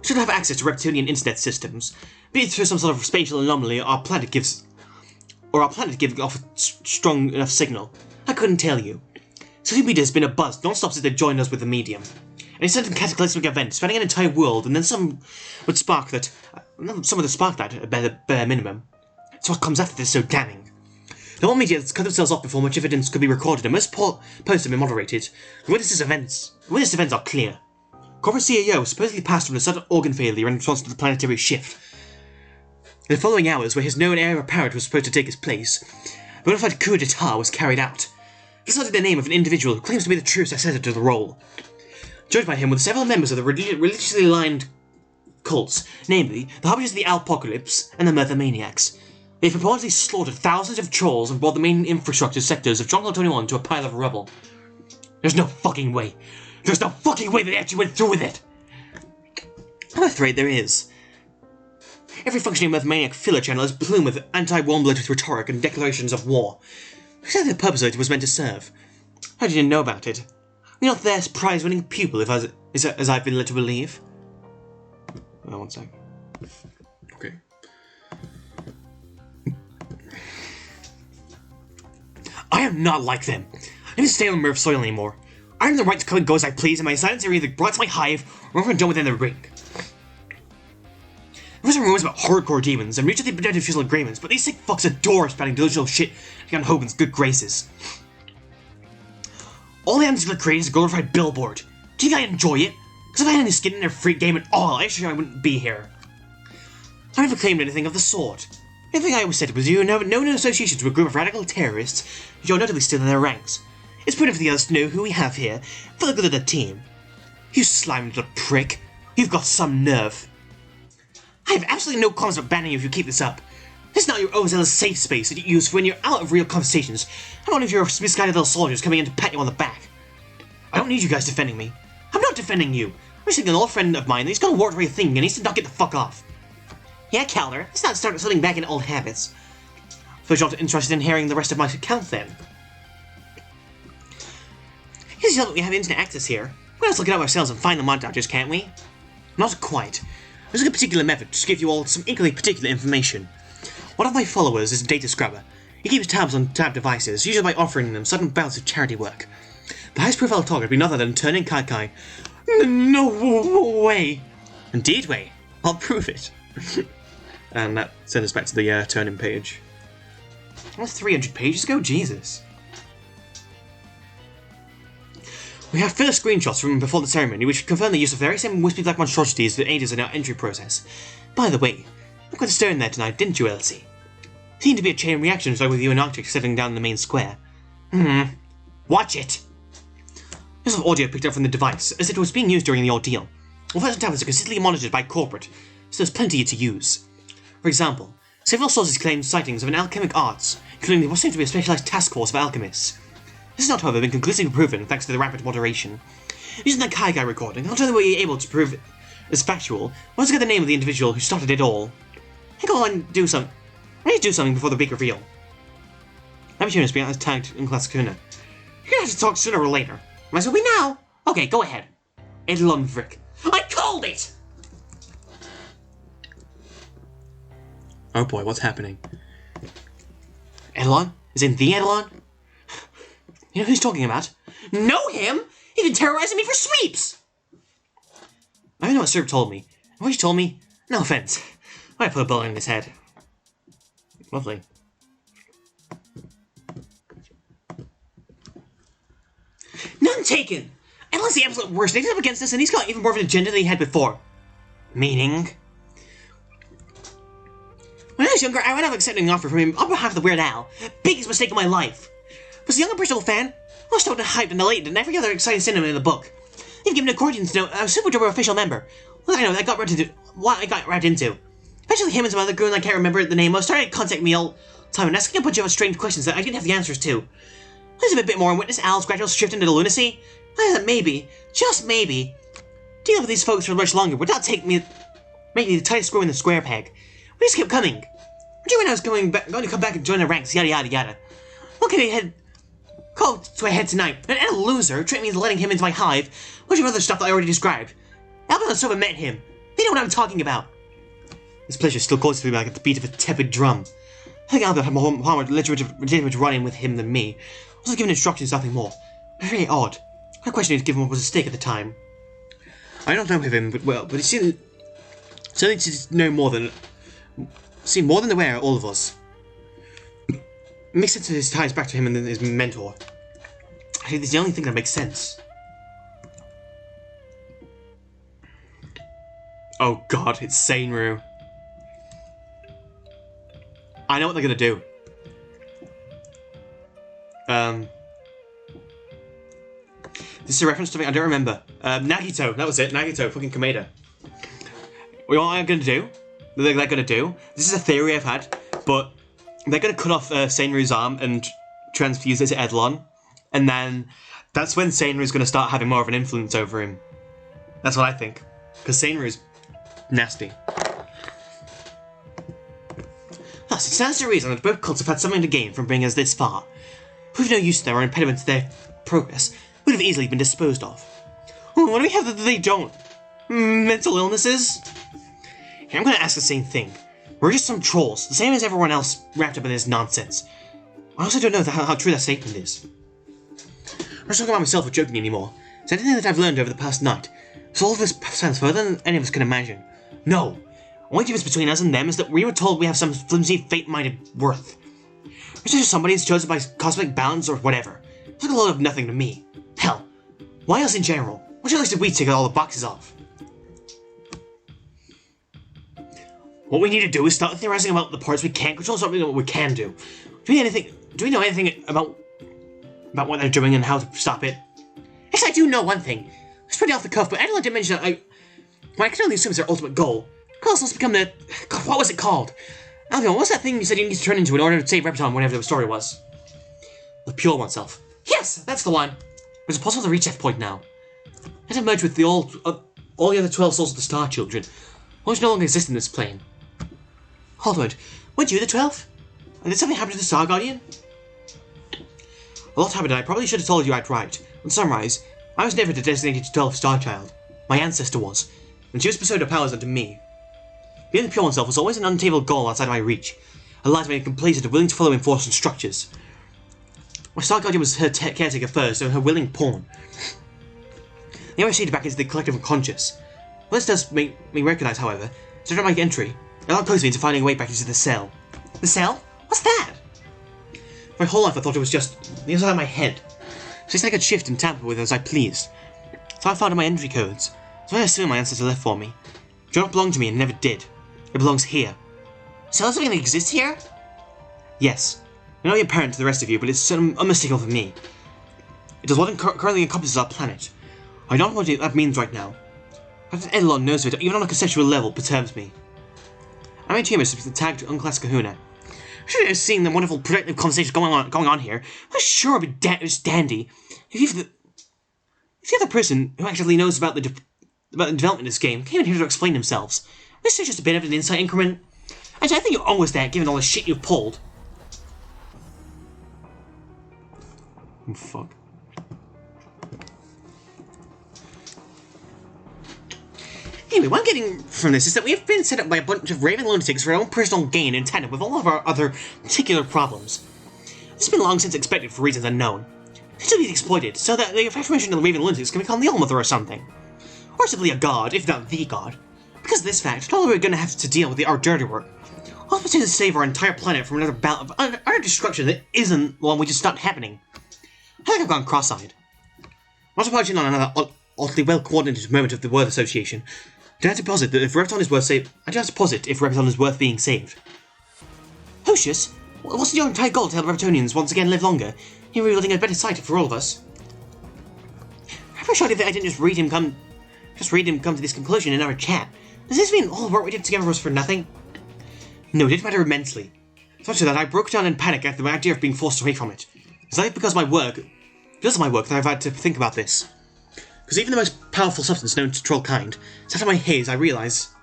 should I have access to reptilian internet systems, be it through some sort of spatial anomaly our planet gives off a strong enough signal. I couldn't tell you. Social media has been a buzz non-stop since they joined us with the medium. And it's a cataclysmic event, spanning an entire world, and then some would spark that, at bare minimum. It's what comes after this so damning. The whole media has cut themselves off before much evidence could be recorded, and most posts have been moderated. The witness events are clear. Corporate CEO supposedly passed from a sudden organ failure in response to the planetary shift. In the following hours, where his known heir apparent was supposed to take his place, a bona fide coup d'etat was carried out. This under the name of an individual who claims to be the true successor to the role. Joined by him with several members of the religiously aligned cults, namely the Harbingers of the Apocalypse and the Murder Maniacs. They purportedly slaughtered thousands of trolls and brought the main infrastructure sectors of Jungle 21 to a pile of rubble. There's no fucking way. There's no fucking way they actually went through with it! I'm afraid there is. Every functioning Murthmaniac filler channel is bloom with anti-warm-blooded rhetoric and declarations of war. Exactly the purpose it was meant to serve. How did you know about it? You're not their prize-winning pupil, as I've been led to believe. Oh, one sec. Okay. I am not like them. I didn't stay on Merv soil anymore. I have the right to come and go as I please, and my silence are either brought to my hive, or I'm done within the ring. There was some rumors about hardcore demons and mutually beneficial agreements, but these sick fucks adore spouting delusional shit to get on Hogan's good graces. All they have to create is a glorified billboard. Do you think I enjoy it? Because if I had any skin in their freak game at all, I assure you I wouldn't be here. I never claimed anything of the sort. Everything I always said was you have no association to a group of radical terrorists, but you're notably still in their ranks. It's prudent for the others to know who we have here, for the good of the team. You slimy little prick. You've got some nerve. I have absolutely no comments about banning you if you keep this up. This is not your overzealous safe space that you use when you're out of real conversations. I don't want your misguided little soldiers coming in to pat you on the back. I don't need you guys defending me. I'm not defending you. I'm just thinking an old friend of mine that he's got a warped way of thinking and needs to not get the fuck off. Yeah, Calder, let's not start slipping back into old habits. Suppose you're not interested in hearing the rest of my account then. Here's the that we have internet access here. We can just look it up ourselves and find the montages, can't we? Not quite. There's a particular method to give you all some equally particular information. One of my followers is a data scrubber. He keeps tabs on tab devices, usually by offering them sudden bouts of charity work. The highest profile target would be none other than Turning Kaikai. No way! Indeed way. I'll prove it. And that sends us back to the turn-in page. That's 300 pages ago? Jesus. We have further screenshots from before the ceremony, which confirm the use of the very same wispy black monstrosities that aided in our entry process. By the way, you quite stirring there tonight, didn't you, Elsie? Seemed to be a chain reaction like with you and Arctic settling down in the main square. Watch it! This was audio picked up from the device, as it was being used during the ordeal. All first tablets are consistently monitored by corporate, so there's plenty to use. For example, several sources claim sightings of an alchemic arts, including what seems to be a specialized task force of alchemists. This has not, however, been conclusively proven thanks to the rapid moderation. Using that Kaikai recording, not only were you able to prove it as factual, but also get the name of the individual who started it all. I think I'll do something. I need to do something before the big reveal. Neptune has been tagged in Class Kuna. You're gonna have to talk sooner or later. Might as well be now. Okay, go ahead. Eidolon Vrick. I called it! Oh boy, what's happening? Eidolon? Is it the Eidolon? You know who he's talking about? Know him? He's been terrorizing me for sweeps! I don't know what Serb told me. What he told me? No offense. I put a bullet in his head. Lovely. None taken! Eidolon's the absolute worst. He's up against us and he's got even more of an agenda than he had before. Meaning? When I was younger, I went out accepting an offer from him on behalf of the Weird Al. Biggest mistake of my life. Was a young personal fan, I was totally hyped and elated in every other exciting cinema in the book. Even given Accordions to know I was Super Duper official member. Well, I know, I got wrapped into. Eventually him and some other goon I can't remember the name of started contacting me all the time and asking a bunch of strange questions that I didn't have the answers to. There's a bit more and witness Al's gradual shift into lunacy. I thought maybe, just maybe, dealing with these folks for much longer would not make me the tightest screw in the square peg. We just kept coming. When I was going to come back and join the ranks, yada yada yada. What can I head? Call to my head tonight, and a loser tricked me into letting him into my hive, bunch of other stuff that I already described. Albert and Sova met him. They know what I'm talking about. His pleasure still calls to me like the beat of a tepid drum. I think Albert had more legitimate run-in with him than me. I was given instructions, nothing more. Very odd. I questioned if given what was at stake at the time. I don't know him well, but he seemed certainly to know more than aware of all of us. It makes sense that his ties back to him and his mentor. I think it's the only thing that makes sense. Oh god, it's Seinru. I know what they're gonna do. This is a reference to something I don't remember. Nagito, that was it. Nagito, fucking Kameda. What I'm gonna do? They're gonna do. This is a theory I've had, but they're gonna cut off Seinru's arm and transfuse it to Eidolon, and then that's when Seinru's gonna start having more of an influence over him. That's what I think, because Seinru's nasty. Thus, it stands to reason that both cults have had something to gain from bringing us this far. Prove no use there or impediment to their progress would have easily been disposed of. What do we have that they don't? Mental illnesses? Here, I'm gonna ask the same thing. We're just some trolls, the same as everyone else wrapped up in this nonsense. I also don't know how true that statement is. I'm not talking about myself or joking anymore. It's anything that I've learned over the past night. So all of this sounds further than any of us can imagine. No! only difference between us and them is that we were told we have some flimsy, fate-minded worth. It's just somebody is chosen by cosmic balance or whatever. It's like a load of nothing to me. Hell, why else in general? What else did we tick all the boxes off? What we need to do is stop theorizing about the parts we can't control, start thinking about what we can do. Do we know anything about what they're doing and how to stop it? Yes, I do know one thing. It's pretty off the cuff, but Adela did mention that I can only assume it's their ultimate goal. Goal is supposed to become the... God, what was it called? Albion, what was that thing you said you need to turn into in order to save Repton, whatever the story was? The Pure Oneself. Yes, that's the one. Is it possible to reach that point now? Let it merge with all the other 12 souls of the Star Children. Or no longer exist in this plane. Hold on, weren't you the 12th? Did something happen to the Star Guardian? A lot happened and I probably should have told you outright. In summarize, I was never the designated 12th Star Child. My ancestor was, and she was bestowed her powers onto me. Being the Pure Oneself was always an unattainable goal outside my reach, a light made complacent and willing to follow enforced instructions. My Star Guardian was her caretaker first, and her willing pawn. They always faded back into the collective unconscious. What this does make me recognize, however, is that my entry, it allowed close me into finding a way back into the cell. The cell? What's that? My whole life I thought it was just the inside of my head. So I could shift and tamper with it as I pleased. So I found my entry codes. So I assume my ancestor left for me. It did not belong to me and never did. It belongs here. So does something exist here? Yes. It may not be apparent to the rest of you, but it's unmistakable for me. It is what currently encompasses our planet. I don't know what that means right now. The fact that Eidolon knows of it, even on a conceptual level, perturbs me. I'm in chambers with the tagged unclass Kahuna. I'm sure you're seeing the wonderful productive conversation going on here. I'm sure it'd be dandy if the other person who actually knows about the development of this game came in here to explain themselves. This is just a bit of an insight increment. Actually, I think you're almost there, given all the shit you've pulled. Oh, fuck. Anyway, what I'm getting from this is that we have been set up by a bunch of raving lunatics for our own personal gain in tandem with all of our other particular problems. This has been long since expected for reasons unknown. It should be exploited, so that the affirmation of the raving lunatics can become the All-Mother or something. Or simply a god, if not the god. Because of this fact, not only are we going to have to deal with our dirty work, we'll have to save our entire planet from another bout of utter destruction that isn't the one we just stopped happening. I think I've gone cross-eyed. Not to barge in on another oddly well-coordinated moment of the word association, I do have to posit that if Repton is worth being saved. Lucius, wasn't your entire goal to help Reptonians once again live longer, in rebuilding a better society for all of us? I'm pretty sure that I didn't just read him come to this conclusion in our chat. Does this mean all the work we did together was for nothing? No, it did matter immensely. So much so that I broke down in panic at the idea of being forced away from it. It's not because of my work that I've had to think about this. Because even the most powerful substance known to Trollkind, sat in my haze, I realise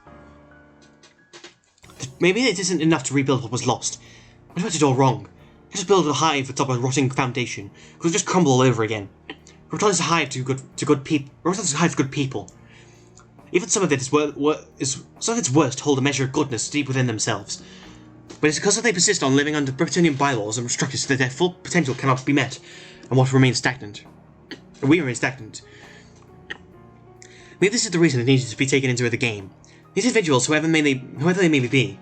that maybe it isn't enough to rebuild what was lost. What if I did all wrong? Just build a hive atop a rotting foundation, because it'll just crumble all over again. Repton is a hive to good people. Repton is a hive of good people. Even some of its worst hold a measure of goodness deep within themselves. But it's because they persist on living under Reptonian bylaws and structures that their full potential cannot be met, and what remains stagnant. We remain stagnant. Maybe this is the reason it needed to be taken into the game. These individuals, whoever they may be,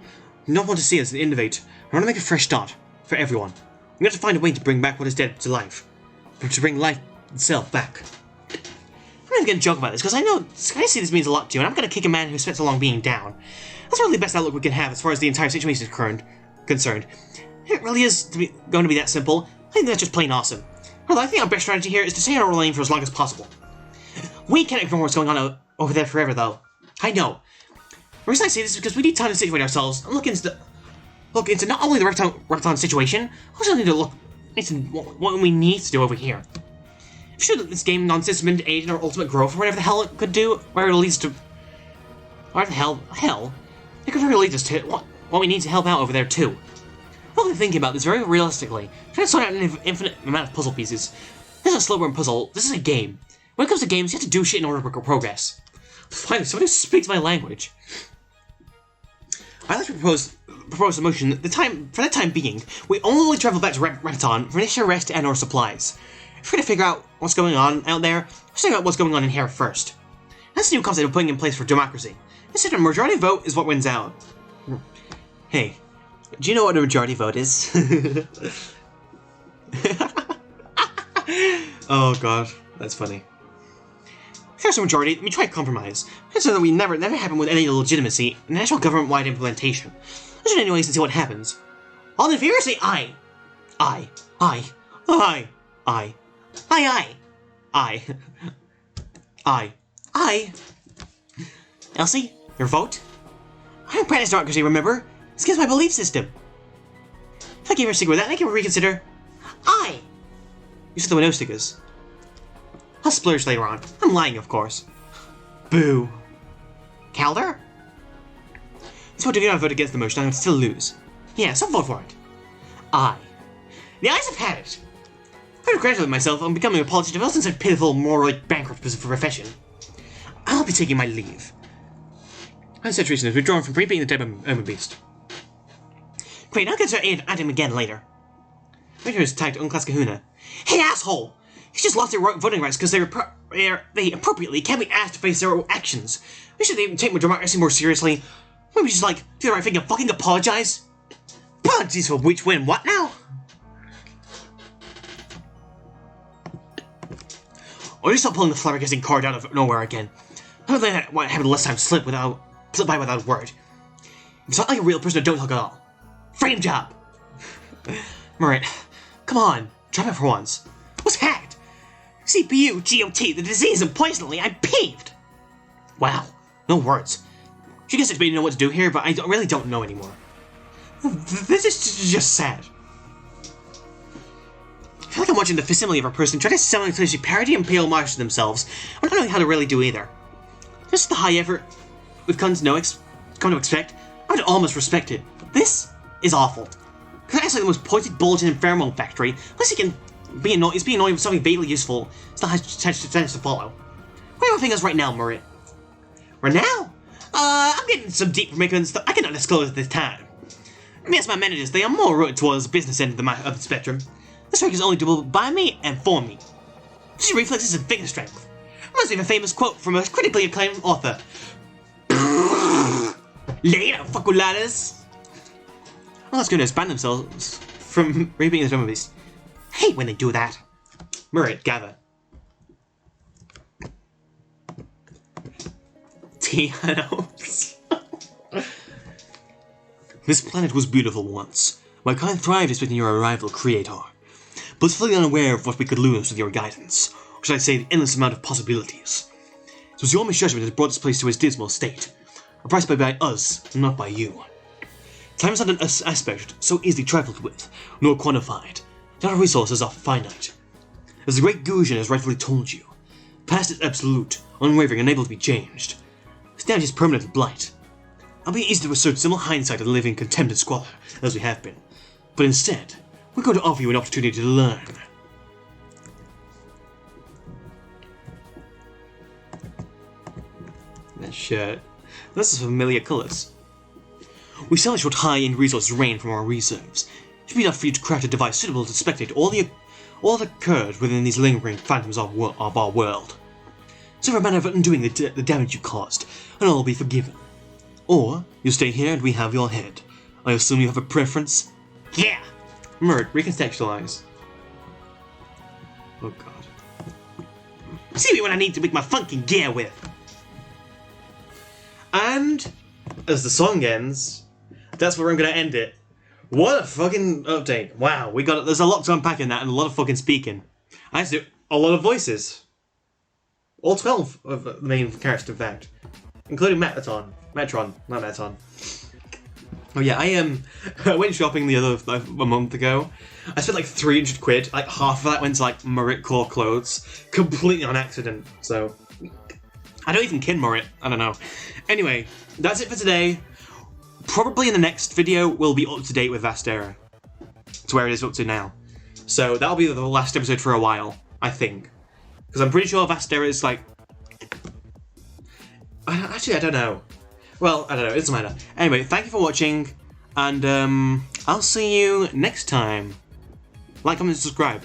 do not want to see us innovate. I want to make a fresh start for everyone. We have to find a way to bring back what is dead to life, to bring life itself back. I'm not going to joke about this because I see this means a lot to you, and I'm going to kick a man who spent so long being down. That's really the best outlook we can have as far as the entire situation is concerned. It really is going to be that simple. I think that's just plain awesome. Well, I think our best strategy here is to stay on our lane for as long as possible. We can't ignore what's going on over there forever, though. I know. The reason I say this is because we need time to situate ourselves and look into not only the Repton situation, also need to look into what we need to do over here. If you should let this game non-system into aid in our ultimate growth, or whatever the hell it could do, where it leads to... Whatever the hell, it could really lead us to what we need to help out over there, too. I'm really thinking about this very realistically, trying to sort out an infinite amount of puzzle pieces. This is a slow-burn puzzle, this is a game. When it comes to games, you have to do shit in order to progress. Finally, somebody who speaks my language. I'd like to propose a motion that for the time being, we only travel back to Repton for initial rest and/or supplies. If we're going to figure out what's going on out there, let's figure out what's going on in here first. That's the new concept of putting in place for democracy. Instead, a majority vote is what wins out. Hey, do you know what a majority vote is? Oh god, that's funny. If there's a majority, we try compromise. That's something that never happen with any legitimacy in national government-wide implementation. Let's do it anyways and see what happens. All in favor say aye. Aye. Aye. Aye. Aye. Aye. Aye. Aye. Aye. Elsie, your vote? I'm apprentice democracy, remember? It's against my belief system. If I gave her a sticker with that, I can reconsider. Aye. You said there were no stickers. I'll splurge later on. I'm lying, of course. Boo. Calder? So if you don't vote against the motion, I'm going to still lose. Yeah, so vote for it. Aye. The ayes have had it. I congratulate myself on becoming a politician of such a pitiful, morally bankrupt profession. I'll be taking my leave. My situation is withdrawn from being the dead Omen Beast. Great, I'll consider add him again later. Later is tagged Unclass Kahuna. Hey, asshole! He's just lost their voting rights because they appropriately can't be asked to face their own actions. We should even take democracy more seriously. Maybe just like do the right thing and fucking apologize. Apologies for which, when, what now? Or you stop pulling the flabbergasting card out of nowhere again. I don't think what happened last time slip by without a word. It's not like a real person, don't talk at all. Frame job! Merit, come on, drop it for once. What's hacked? CPU, GOT, the disease, and poisonally, I'm peeved! Wow, no words. She guess it's made me know what to do here, but I really don't know anymore. This is just sad. I feel like I'm watching the facsimile of a person try to simultaneously parody and pale homage to themselves. I don't know how to really do either. Just the high effort we've come to expect. I would almost respect it. This is awful. That's like the most pointed bulletin in pheromone factory. Unless he can be annoyed, it's being annoyed with something vaguely useful. It's not has to follow. Where are my fingers right now, Merit? Right now? I'm getting some deep information stuff I cannot disclose at this time. Yes, my managers, they are more rooted towards the business end of the spectrum. This work is only doable by me and for me. This reflexes and finger strength. Reminds me of a famous quote from a critically acclaimed author. Later, fuckuladas! Well, that's going to expand themselves from reaping the zombies. Hate when they do that. Merit, gather. Tianos. This planet was beautiful once. My kind thrived expecting your arrival, Creator. But fully unaware of what we could lose with your guidance, or should I say the endless amount of possibilities. It was your misjudgment that brought this place to its dismal state, a price paid by us, not by you. Time is not an aspect so easily trifled with, nor quantified, yet our resources are finite. As the great Gujin has rightfully told you, past is absolute, unwavering, unable to be changed. This damage is permanent blight. I'll be easy to assert similar hindsight and live in contempt and squalor, as we have been. But instead, we're going to offer you an opportunity to learn. That shirt. Those are familiar colours. We establish what high-end resources rain from our reserves. It should be enough for you to craft a device suitable to spectate all that occurred within these lingering phantoms of our world. So for a matter of undoing the damage you caused, and all will be forgiven. Or, you stay here and we have your head. I assume you have a preference? Yeah! Merit, recontextualize. Oh god. See me when I need to make my funkin' gear with! And, as the song ends, that's where I'm gonna end it. What a fucking update. Wow, there's a lot to unpack in that and a lot of fucking speaking. I have to do a lot of voices. All 12 of the main characters, in fact. Including Metron, not Meton. Oh yeah, I went shopping a month ago. I spent like 300 quid, like half of that went to like Merit Core clothes, completely on accident, so... I don't even kid Merit, I don't know. Anyway, that's it for today. Probably in the next video, we'll be up to date with Vastera. To where it is up to now. So that'll be the last episode for a while, I think. Because I'm pretty sure Vastera is like... Actually, I don't know. Well, I don't know, it doesn't matter. Anyway, thank you for watching, and I'll see you next time. Like, comment, and subscribe.